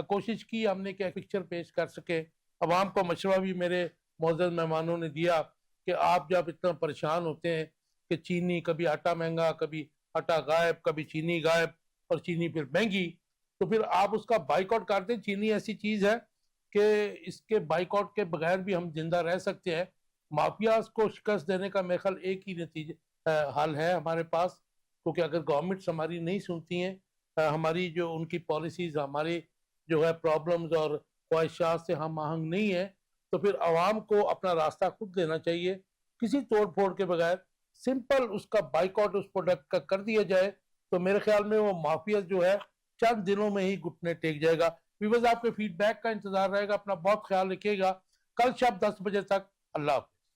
کوشش کی ہم نے کہ پکچر پیش کر سکے، عوام کو مشورہ بھی میرے معزز مہمانوں نے دیا کہ آپ جب اتنا پریشان ہوتے ہیں کہ چینی کبھی آٹا مہنگا، کبھی آٹا غائب، کبھی چینی غائب، اور چینی پھر مہنگی، تو پھر آپ اس کا بائیک آؤٹ کر دیں۔ چینی ایسی چیز ہے کہ اس کے بائیک آؤٹ کے بغیر بھی ہم زندہ رہ سکتے ہیں۔ مافیاز کو شکست دینے کا میرے خیال ایک ہی نتیجہ حل ہے ہمارے پاس، کیونکہ اگر گورنمنٹس ہماری نہیں سنتی ہیں، ہماری جو ان کی پالیسیز، ہماری جو ہے پرابلمز اور خواہشات سے ہم آہنگ نہیں ہیں، تو پھر عوام کو اپنا راستہ خود لینا چاہیے، کسی توڑ پھوڑ کے بغیر سمپل اس کا بائیک آؤٹ اس پروڈکٹ کا کر دیا جائے تو میرے خیال میں وہ مافیاز جو ہے چند دنوں میں ہی گھٹنے ٹیک جائے گا۔ ویورز آپ کے فیڈ بیک کا انتظار رہے گا، اپنا بہت خیال رکھیے گا۔ کل شب 10 بجے تک، اللہ حافظ۔